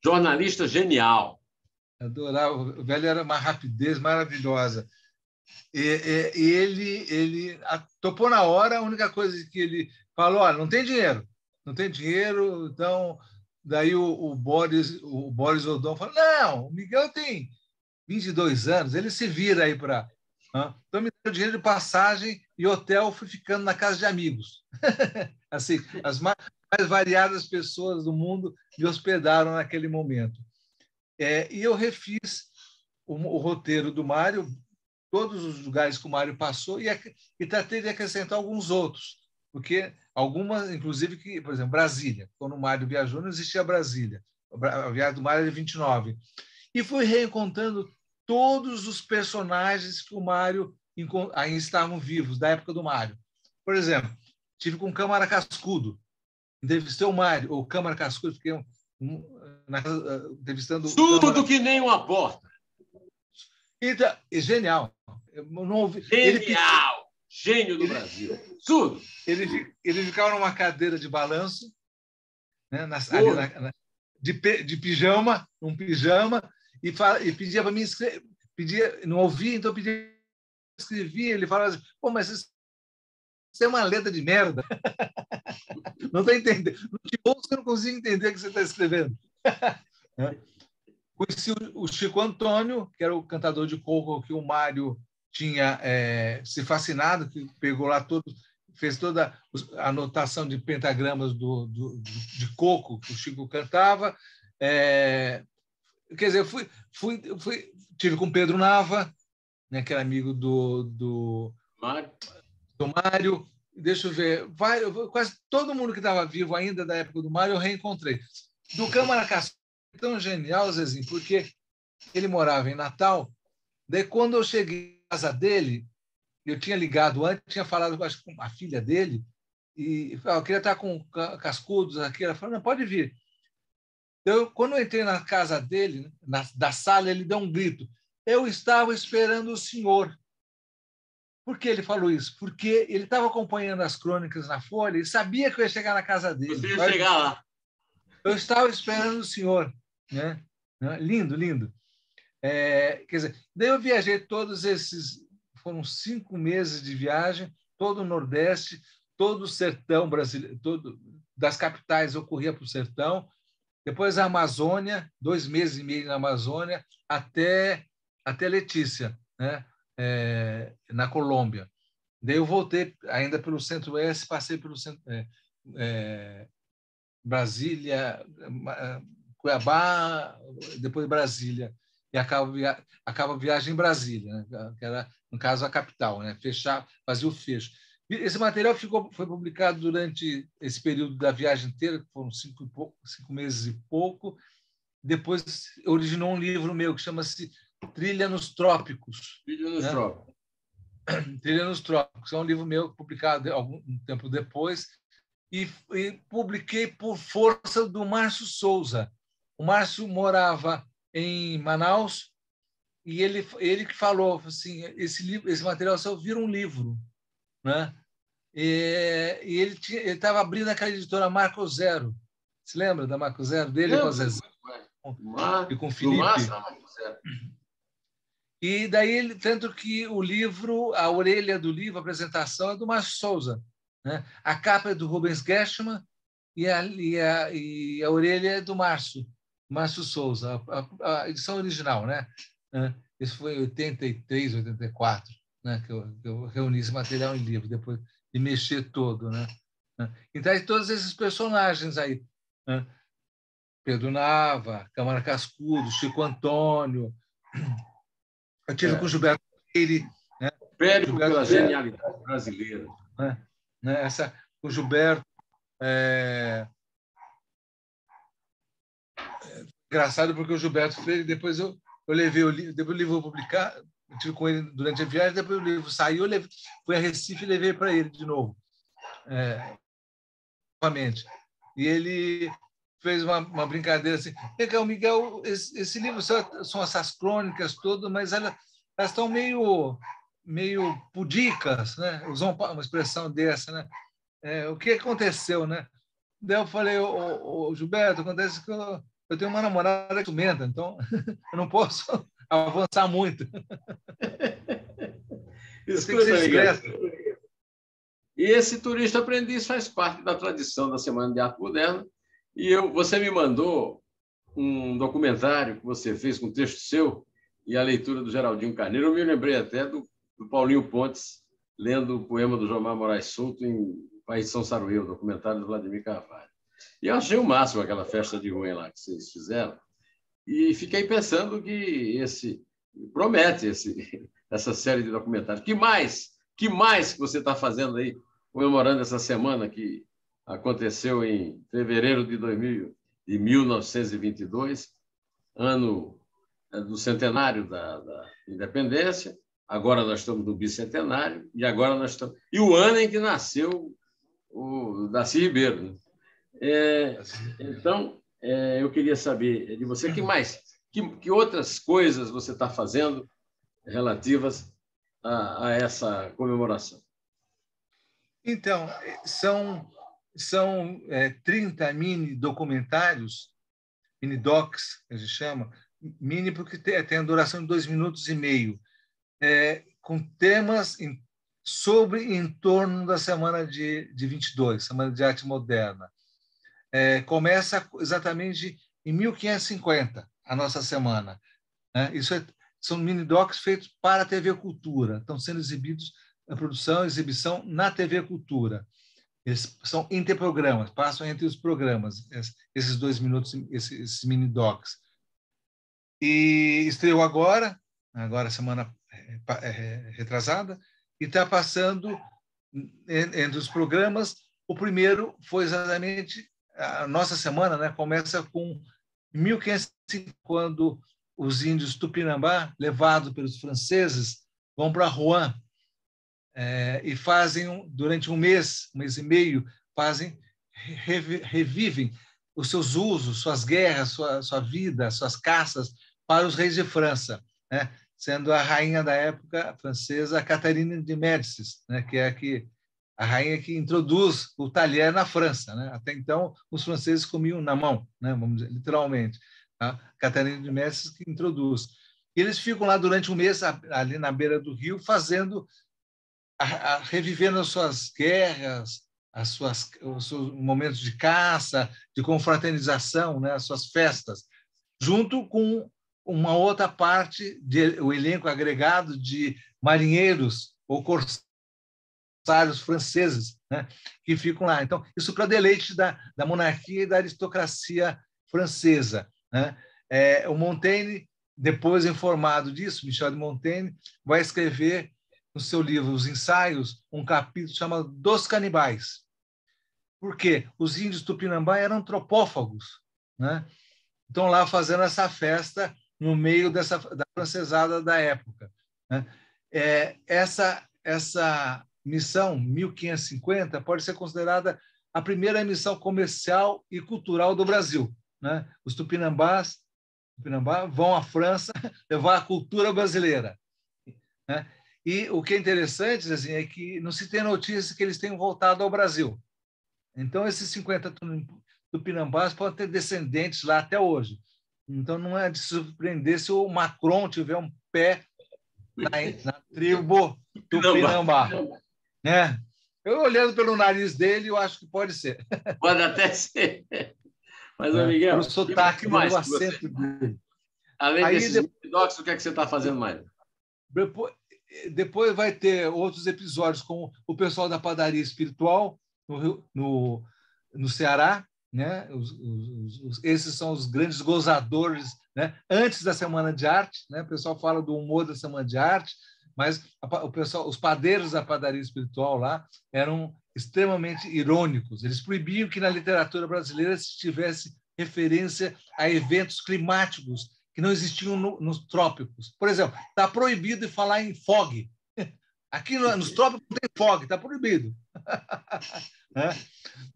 jornalista genial. Adorava. O velho era uma rapidez maravilhosa. E ele topou na hora. A única coisa que ele falou: olha, não tem dinheiro, não tem dinheiro. Então, daí o Boris Odon falou: não, o Miguel tem 22 anos, ele se vira aí para. Então, me deu dinheiro de passagem e hotel, fui ficando na casa de amigos. Assim, as mais variadas pessoas do mundo me hospedaram naquele momento. E eu refiz o roteiro do Mário, todos os lugares que o Mário passou, e tratei de acrescentar alguns outros, porque algumas, inclusive, que, por exemplo, Brasília, quando o Mário viajou, não existia Brasília. A viagem do Mário é de 29. E fui reencontrando todos os personagens que o Mário ainda estavam vivos, da época do Mário. Por exemplo, tive com o Câmara Cascudo, entrevistei o Mário, ou Câmara Cascudo, fiquei entrevistando o Tudo Câmara. que nem uma porta. Então, genial. Não ouvi, Genial! Gênio do Brasil. Tudo. Ele ficava numa cadeira de balanço, né, ali de pijama, um pijama, e pedia para mim escrever. Não ouvia, então pedia, escrevia. Ele falava assim: pô, mas isso é uma letra de merda. Não está entendendo. Não te ouço, eu não consigo entender o que você está escrevendo. Conheci o Chico Antônio, que era o cantador de coco que o Mário tinha se fascinado, que pegou lá fez toda a anotação de pentagramas de coco que o Chico cantava. Quer dizer, tive com Pedro Nava, né, que era amigo do Mário. Deixa eu ver, quase todo mundo que estava vivo ainda da época do Mário eu reencontrei. Do Câmara Cascudo, tão genial, Zezinho, porque ele morava em Natal. Daí, quando eu cheguei à casa dele, eu tinha ligado antes, tinha falado com a filha dele, e eu queria estar com Cascudos aqui. Ela falou: não, pode vir. Então, quando eu entrei na casa dele, da sala, ele deu um grito: eu estava esperando o senhor. Por que ele falou isso? Porque ele estava acompanhando as crônicas na Folha e sabia que eu ia chegar na casa dele. Você ia chegar lá. Eu estava esperando o senhor. Né? Lindo, lindo. Quer dizer, daí eu viajei todos esses... Foram 5 meses de viagem, todo o Nordeste, todo o sertão brasileiro, das capitais eu corria para o sertão, depois a Amazônia, 2 meses e meio na Amazônia, até Letícia, né? Na Colômbia. Daí eu voltei ainda pelo Centro-Oeste, passei pelo Brasília, Cuiabá, depois Brasília, e acaba a viagem em Brasília, né? Que era, no caso, a capital, né? Fazia o fecho. Esse material foi publicado durante esse período da viagem inteira, que foram 5 meses e pouco. Depois originou um livro meu que chama-se Trilha nos Trópicos. Trilha nos né? Trópicos. Trilha nos Trópicos. É um livro meu publicado algum tempo depois, e publiquei por força do Márcio Souza. O Márcio morava em Manaus e ele que falou assim: esse material só vira um livro, né? E ele estava abrindo aquela editora Marco Zero. Se lembra da Marco Zero dele com a Zezé? e com Do Felipe. Márcio, E daí, tanto que o livro, a orelha do livro, a apresentação é do Márcio Souza, né? A capa é do Rubens Gershman e a orelha é do Márcio Souza, a edição original, né? Isso foi em 83, 84, né? Que eu reuni esse material em livro, depois de mexer todo, né? Então, todos esses personagens aí, né? Pedro Nava, Câmara Cascudo, Chico Antônio. Eu tive com o Gilberto Freire, né? Périco pela genialidade brasileira. Né? O Gilberto. Engraçado, porque o Gilberto Freire, depois eu levei o livro, depois o livro publicar, eu tive com ele durante a viagem, depois o livro saiu, fui a Recife e levei para ele de novo. Novamente. E ele fez uma brincadeira assim: Miguel, esse livro são essas crônicas todas, mas elas estão meio pudicas, né? Usou uma expressão dessa, né? O que aconteceu, né? Daí eu falei: ô, Gilberto, acontece que eu tenho uma namorada ciumenta, então eu não posso avançar muito. Eu tenho que ser discreto. E esse turista aprendiz faz parte da tradição da Semana de Arte Moderna. E você me mandou um documentário que você fez com texto seu e a leitura do Geraldinho Carneiro. Eu me lembrei até do Paulinho Pontes, lendo o poema do Jomar Moraes Souto em País de São Saruê, o documentário do Vladimir Carvalho. E eu achei o máximo aquela festa de rua lá que vocês fizeram. E fiquei pensando que promete essa série de documentários. Que mais que você está fazendo aí, comemorando essa semana que aconteceu em fevereiro de 1922, ano do centenário da independência. Agora nós estamos no bicentenário e agora nós estamos o ano em que nasceu o Darcy Ribeiro, né? Então, eu queria saber de você que outras coisas você está fazendo relativas a essa comemoração. Então, são 30 mini documentários, mini docs, que a gente chama, mini porque tem a duração de 2 minutos e meio, com temas sobre em torno da Semana de 22, Semana de Arte Moderna. Começa exatamente em 1550, a nossa semana, né? São mini-docs feitos para a TV Cultura, estão sendo exibidos, a produção e exibição na TV Cultura. Eles são interprogramas, passam entre os programas, esses 2 minutos, esses mini-docs. E estreou agora semana retrasada, e está passando entre os programas. O primeiro foi exatamente a nossa semana, né? Começa com 1505, quando os índios Tupinambá, levados pelos franceses, vão para Rouen e fazem, durante um mês e meio, revivem os seus usos, suas guerras, sua vida, suas caças para os reis de França, né? Sendo a rainha da época francesa, Catarina de Médicis, né? Que é a rainha que introduz o talher na França, né? Até então, os franceses comiam na mão, né? Vamos dizer, literalmente. Tá? Catarina de Médicis que introduz. E eles ficam lá durante um mês, ali na beira do rio, revivendo as suas guerras, os seus momentos de caça, de confraternização, né? As suas festas, junto com uma outra parte, o elenco agregado de marinheiros ou corsários franceses, né? Que ficam lá. Então, isso para deleite da monarquia e da aristocracia francesa, né? O Montaigne, depois informado disso, Michel de Montaigne, vai escrever no seu livro Os Ensaios um capítulo chamado Dos Canibais. Por quê? Os índios Tupinambá eram antropófagos, né? Estão lá fazendo essa festa no meio da francesada da época, né? Essa missão 1550 pode ser considerada a primeira missão comercial e cultural do Brasil, né? Os Tupinambá vão à França levar a cultura brasileira, né? E o que é interessante, assim, é que não se tem notícia que eles tenham voltado ao Brasil. Então, esses 50 Tupinambás podem ter descendentes lá até hoje. Então, não é de surpreender se o Macron tiver um pé na tribo Tupinambá. Né? Eu, olhando pelo nariz dele, eu acho que pode ser. Pode até ser. Mas, Miguel, pelo sotaque que dele, mais o acento dele. Além Aí, desses docs, o que é que você está fazendo mais? Depois vai ter outros episódios com o pessoal da Padaria Espiritual no Ceará, né? Esses são os grandes gozadores, né? Antes da Semana de Arte, né? O pessoal fala do humor da Semana de Arte, mas o pessoal, os padeiros da Padaria Espiritual lá eram extremamente irônicos. Eles proibiam que na literatura brasileira se tivesse referência a eventos climáticos que não existiam nos trópicos. Por exemplo, está proibido de falar em fog. Aqui nos trópicos não tem fog, está proibido.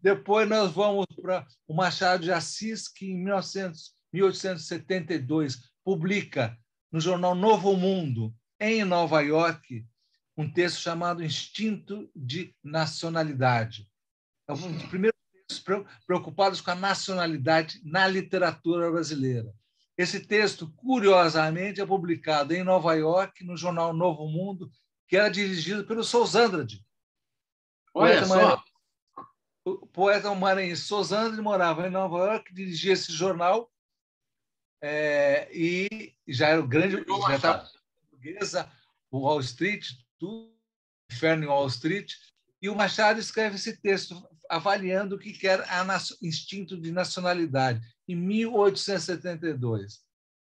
Depois nós vamos para o Machado de Assis, que em 1872 publica no jornal Novo Mundo, em Nova York, um texto chamado Instinto de Nacionalidade. É um dos primeiros textos preocupados com a nacionalidade na literatura brasileira. Esse texto, curiosamente, é publicado em Nova York, no jornal Novo Mundo, que era dirigido pelo Sousandrade. Olha só! O poeta maranhense Sousandrade morava em Nova York, dirigia esse jornal e já era o grande... Já estava portuguesa, o Wall Street, tudo, Inferno em Wall Street, e o Machado escreve esse texto avaliando o que era instinto de nacionalidade, em 1872.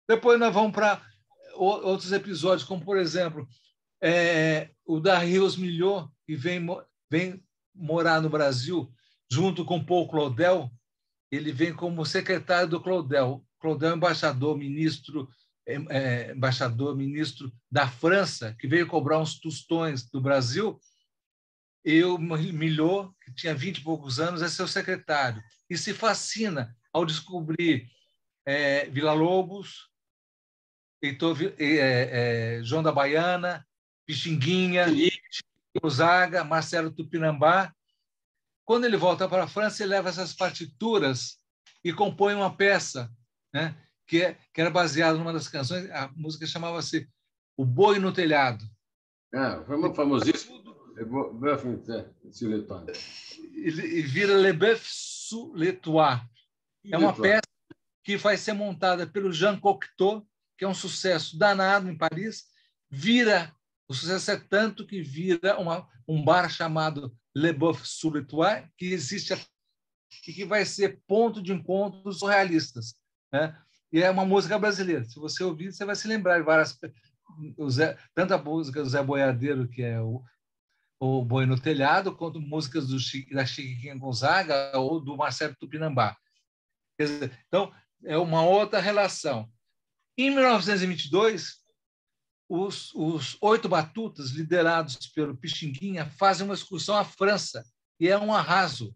Depois nós vamos para outros episódios, como, por exemplo, o da Rios Milhaud, que vem morar no Brasil, junto com Paul Claudel. Ele vem como secretário do Claudel. Claudel é embaixador, ministro da França, que veio cobrar uns tostões do Brasil. E o Milhaud, que tinha 20 e poucos anos, é seu secretário. E se fascina ao descobrir Villa-Lobos, João da Baiana, Pixinguinha, Gonzaga, Marcelo Tupinambá. Quando ele volta para a França, ele leva essas partituras e compõe uma peça, né, que era baseada numa das canções. A música chamava-se O Boi no Telhado. Foi famosíssimo. E vira Le Bœuf sous les toits. É uma peça que vai ser montada pelo Jean Cocteau, que é um sucesso danado em Paris. O sucesso é tanto que vira um bar chamado Le Bœuf sous les toits, que existe e que vai ser ponto de encontro dos surrealistas, né? E é uma música brasileira. Se você ouvir, você vai se lembrar de várias... tanto a música do Zé Boiadeiro, que é o Boi no Telhado, quanto músicas da Chiquinha Gonzaga ou do Marcelo Tupinambá. Quer dizer, então, é uma outra relação. Em 1922, os 8 batutas, liderados pelo Pixinguinha, fazem uma excursão à França, e é um arraso.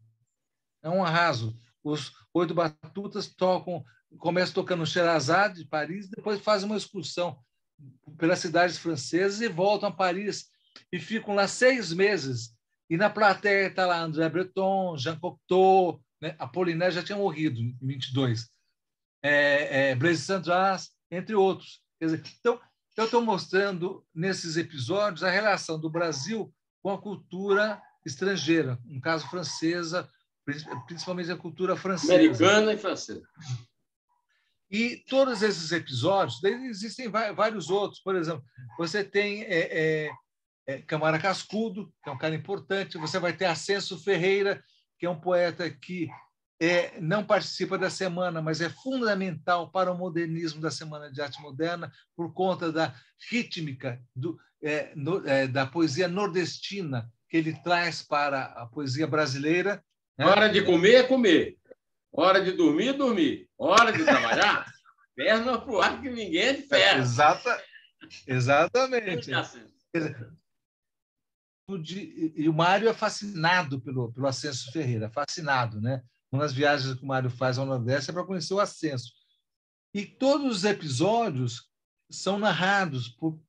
É um arraso. Os 8 batutas começam tocando Sherazade, de Paris, depois fazem uma excursão pelas cidades francesas e voltam a Paris e ficam lá 6 meses. E na plateia está lá André Breton, Jean Cocteau, né? Apollinaire já tinha morrido em 22, Blaise Cendrars, entre outros. Quer dizer, então, eu estou mostrando nesses episódios a relação do Brasil com a cultura estrangeira, no caso francesa, principalmente a cultura francesa. Americana e francesa. E todos esses episódios, existem vários outros. Por exemplo, você tem Câmara Cascudo, que é um cara importante. Você vai ter Ascenso Ferreira, que é um poeta que não participa da semana, mas é fundamental para o modernismo da Semana de Arte Moderna, por conta da rítmica da poesia nordestina que ele traz para a poesia brasileira. Né? Hora de comer é comer. Hora de dormir é dormir. Hora de trabalhar, perna para o ar, que ninguém é de ferro. Exatamente. E o Mário é fascinado pelo Ascenso Ferreira, fascinado, né? Uma das viagens que o Mário faz ao Nordeste é para conhecer o Ascenso. E todos os episódios são narrados por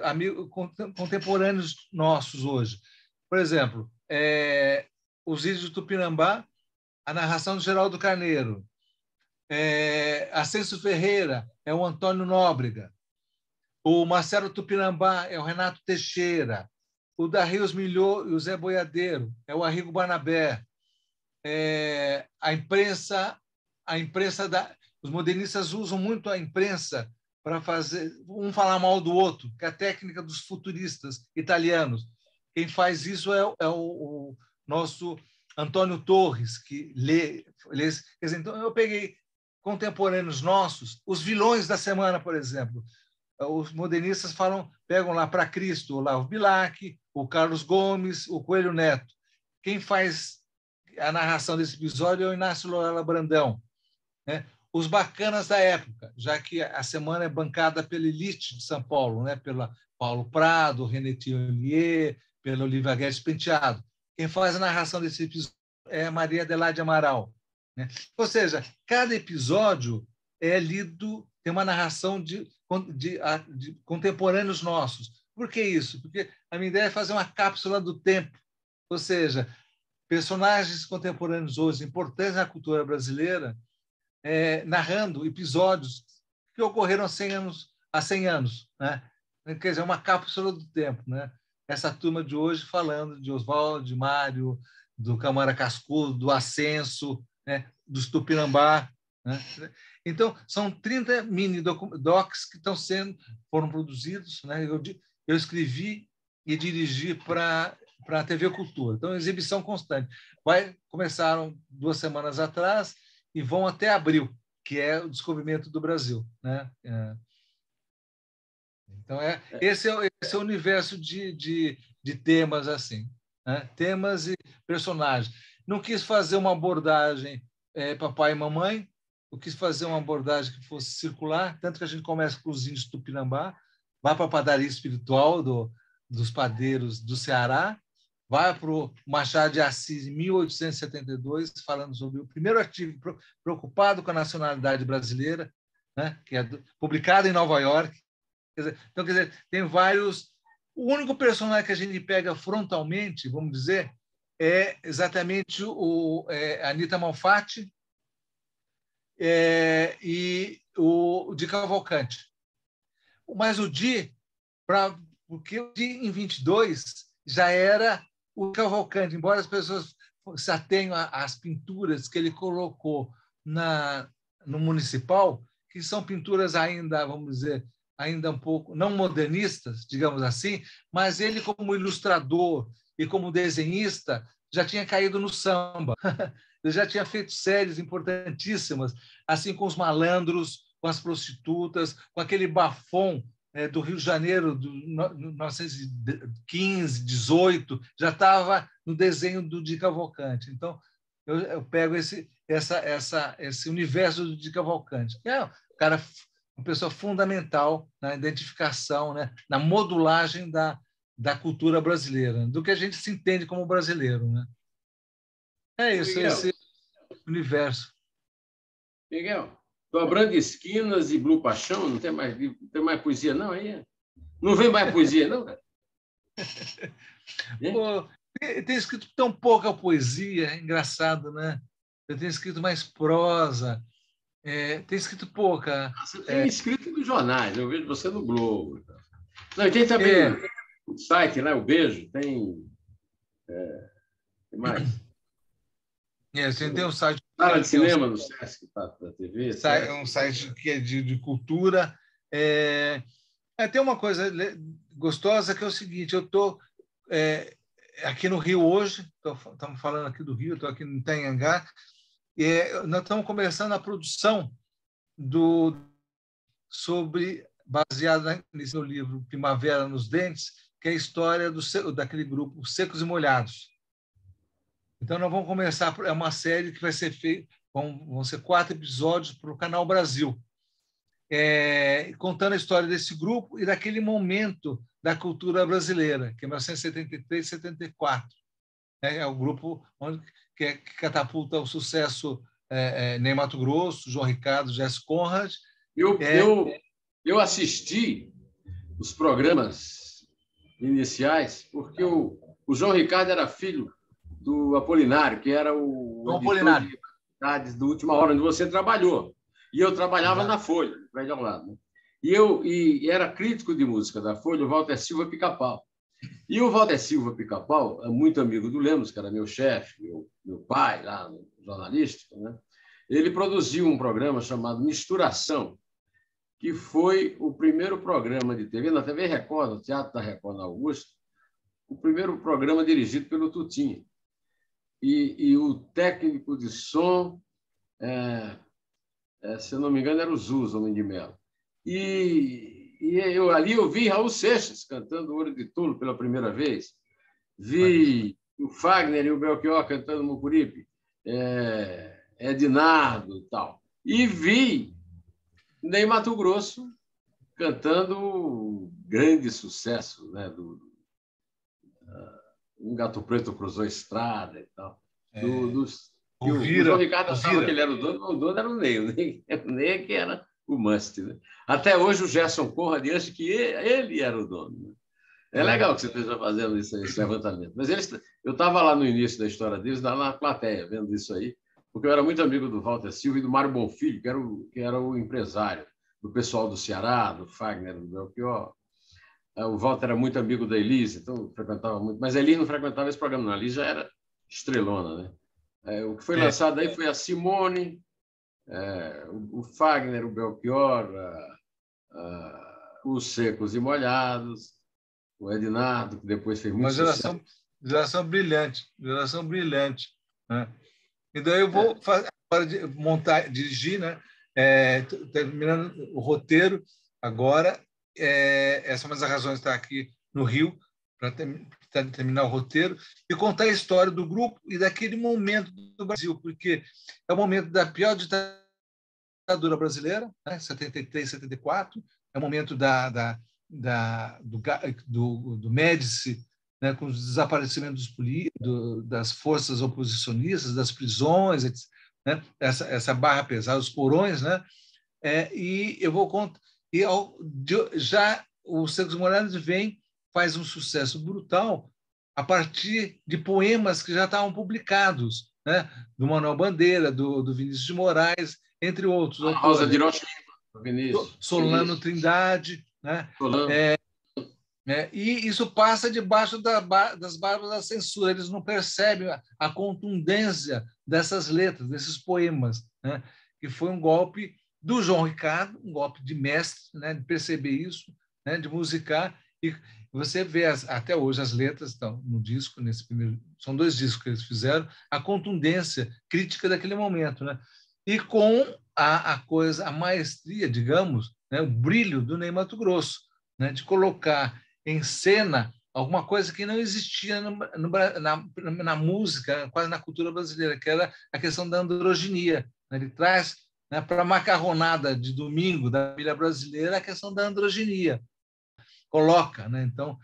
amigos contemporâneos nossos hoje. Por exemplo, Os Índios do Tupinambá, a narração do Geraldo Carneiro. Ascenso Ferreira é o Antônio Nóbrega. O Marcelo Tupinambá é o Renato Teixeira. O Darrius Milhô e o Zé Boiadeiro é o Arrigo Barnabé. Os modernistas usam muito a imprensa para fazer falar mal do outro, que é a técnica dos futuristas italianos. Quem faz isso é o nosso Antônio Torres, que lê. Quer dizer, então, eu peguei contemporâneos nossos, os vilões da semana, por exemplo. Os modernistas pegam lá para Cristo o Olavo Bilac, o Carlos Gomes, o Coelho Neto. Quem faz a narração desse episódio é o Inácio Loyola Brandão, né? Os bacanas da época, já que a semana é bancada pela elite de São Paulo, né? Pela Paulo Prado, René Thiollier, pela Olivia Guedes Penteado. Quem faz a narração desse episódio é a Maria Adelaide Amaral, né? Ou seja, cada episódio é lido, tem uma narração de contemporâneos nossos. Por que isso? Porque a minha ideia é fazer uma cápsula do tempo, ou seja, personagens contemporâneos hoje importantes na cultura brasileira, narrando episódios que ocorreram há 100 anos, né? Quer dizer, uma cápsula do tempo, né? Essa turma de hoje falando de Oswaldo, de Mário, do Câmara Cascudo, do Ascenso, né? Do Tupinambá, né? Então, são 30 mini docs que foram produzidos, né? Eu escrevi e dirigi para a TV Cultura. Então, exibição constante. Começaram 2 semanas atrás e vão até abril, que é o descobrimento do Brasil, né? Então, esse é o universo de temas assim, né? Temas e personagens. Não quis fazer uma abordagem papai e mamãe, eu quis fazer uma abordagem que fosse circular, tanto que a gente começa com os índios Tupinambá, vai para a padaria espiritual dos padeiros do Ceará, vai para o Machado de Assis, em 1872, falando sobre o primeiro artigo preocupado com a nacionalidade brasileira, né, que é publicado em Nova York. Então, quer dizer, tem vários. O único personagem que a gente pega frontalmente, vamos dizer, é exatamente a Anita Malfatti e o Di Cavalcanti. Mas o Di, porque o Di, em 22, já era o Cavalcanti, embora as pessoas se atenham às pinturas que ele colocou no Municipal, que são pinturas ainda, vamos dizer, ainda um pouco não modernistas, digamos assim, mas ele, como ilustrador e como desenhista, já tinha caído no samba. Ele já tinha feito séries importantíssimas, assim com os malandros, com as prostitutas, com aquele bafom do Rio de Janeiro, de 1915, 18, já estava no desenho do Di Cavalcanti. Então, eu pego esse universo do Di Cavalcanti, que é um cara, uma pessoa fundamental na identificação, né, na modulagem da cultura brasileira, do que a gente se entende como brasileiro, né? É isso, Miguel, esse universo. Miguel, Dobrando Esquinas e Blue Paixão, não tem mais poesia, não? Aí não vem mais poesia, não, cara? Pô, tem escrito tão pouca poesia, é engraçado, né? Eu tenho escrito mais prosa, tem escrito pouca. Você tem escrito nos jornais, eu vejo você no Globo. Não, e tem também o site lá, o Beijo, tem. Tem mais? Você tem um site. Sala de cinema no Sesc, para a TV. É um site que é de cultura. Tem uma coisa gostosa que é o seguinte: eu estou aqui no Rio hoje, estamos falando aqui do Rio, estou aqui no Itanhangá, nós estamos começando a produção baseado nesse meu livro Primavera nos Dentes, que é a história daquele grupo Secos e Molhados. Então, nós vamos começar, é uma série que vai ser feita, vão ser 4 episódios para o Canal Brasil, contando a história desse grupo e daquele momento da cultura brasileira, que é 1973 e 74. É o grupo que catapulta o sucesso Ney Matogrosso, João Ricardo, Jesse Conrad. Eu assisti os programas iniciais, porque o João Ricardo era filho do Apolinário, que era o cidades do Última Hora, onde você trabalhou. E eu trabalhava na Folha, no prédio ao lado. Né? E era crítico de música da Folha, o Walter Silva Pica-Pau. E o Walter Silva Pica-Pau é muito amigo do Lemos, que era meu chefe, meu pai, lá no jornalístico. Né? Ele produziu um programa chamado Misturação, que foi o primeiro programa de TV, na TV Record, no Teatro da Record, na Augusta, o primeiro programa dirigido pelo Tutinha. E o técnico de som, se eu não me engano, era o Zuz, Homem de Melo. Ali eu vi Raul Seixas cantando Ouro de Tolo pela primeira vez. Vi o Fagner e o Belchior cantando Mucuripe, Ednardo e tal. E vi Ney Matogrosso cantando grande sucesso, né? Um Gato Preto Cruzou a Estrada e tal. O João Ricardo achava que ele era o dono era o Ney. O Ney que era o must. Né? Até hoje o Gerson Conrad acha que ele era o dono. Né? É legal que você esteja fazendo esse levantamento. Mas eu estava lá no início da história deles, lá na plateia, vendo isso aí, porque eu era muito amigo do Walter Silva e do Mário Bonfilho, que era o empresário do pessoal do Ceará, do Fagner, do Belchior. O Walter era muito amigo da Elise, então frequentava muito. Mas a Elise não frequentava esse programa, não. A Elise já era estrelona. Né? O que foi lançado aí foi a Simone, o Fagner, o Belchior, os Secos e Molhados, o Ednardo, que depois fez muito sucesso. Geração brilhante, geração brilhante. Né? E daí eu vou para dirigir, né? Terminando o roteiro agora. Essa é uma das razões de estar aqui no Rio, para terminar o roteiro e contar a história do grupo e daquele momento do Brasil, porque é o momento da pior ditadura brasileira, né? 73, 74, é o momento do Médici, né? Com os desaparecimentos das forças oposicionistas, das prisões, né? Essa barra pesada, os porões, né? E eu vou contar. Já o Secos e Molhados faz um sucesso brutal a partir de poemas que já estavam publicados, né? Do Manuel Bandeira, do Vinícius de Moraes, entre outros. Rosa de Hiroshima, Vinícius. Solano Trindade. Né? Solano. E isso passa debaixo das barbas da censura. Eles não percebem a contundência dessas letras, desses poemas, né? Que foi um golpe do João Ricardo, um golpe de mestre, né, de perceber isso, né, de musicar. E você vê até hoje as letras estão no disco, nesse primeiro, são 2 discos que eles fizeram, a contundência crítica daquele momento, né? E com a maestria, digamos, né, o brilho do Ney Matogrosso, né, de colocar em cena alguma coisa que não existia na música, quase na cultura brasileira, que era a questão da androginia. Né? Ele traz, né, para a macarronada de domingo da família brasileira a questão da androginia. Coloca, né? Então,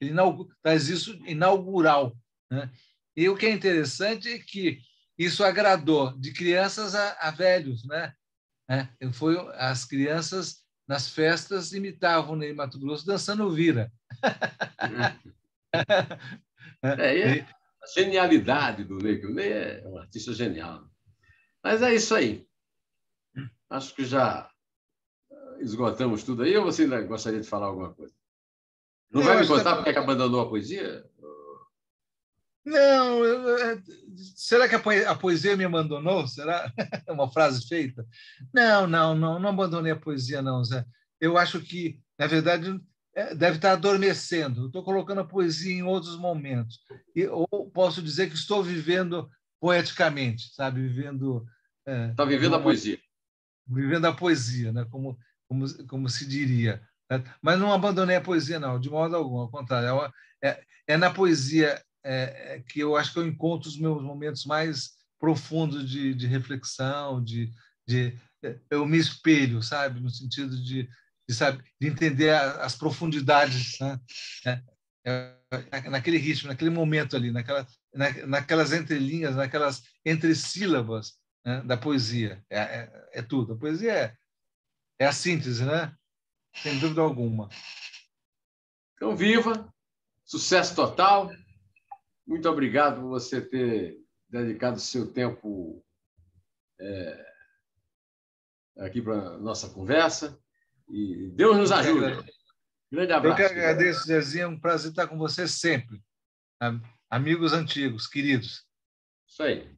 ele traz isso inaugural. Né? E o que é interessante é que isso agradou de crianças a velhos. Né? As crianças, nas festas, imitavam o Ney Matogrosso dançando vira. A genialidade do Ney, que o Ney é um artista genial. Mas é isso aí. Acho que já esgotamos tudo aí, ou você ainda gostaria de falar alguma coisa? Não vai me contar porque é que abandonou a poesia? Não, será que a poesia me abandonou? Será uma frase feita? Não abandonei a poesia, não, Zé. Eu acho que, na verdade, deve estar adormecendo. Estou colocando a poesia em outros momentos. Ou posso dizer que estou vivendo poeticamente, sabe? Está vivendo a poesia. Vivendo a poesia, né? Como se diria. Mas não abandonei a poesia, não, de modo algum. Ao contrário, é na poesia que eu acho que eu encontro os meus momentos mais profundos de reflexão, eu me espelho, sabe, no sentido de entender as profundidades, né? Naquele ritmo, naquele momento ali, naquelas entrelinhas, naquelas entressílabas, né, da poesia. É tudo. A poesia é a síntese, né? Sem dúvida alguma. Então, viva! Sucesso total! Muito obrigado por você ter dedicado seu tempo aqui para a nossa conversa. E Deus nos ajude. Grande abraço. Eu que agradeço, Zezinho. É um prazer estar com você sempre. Amigos antigos, queridos. Isso aí.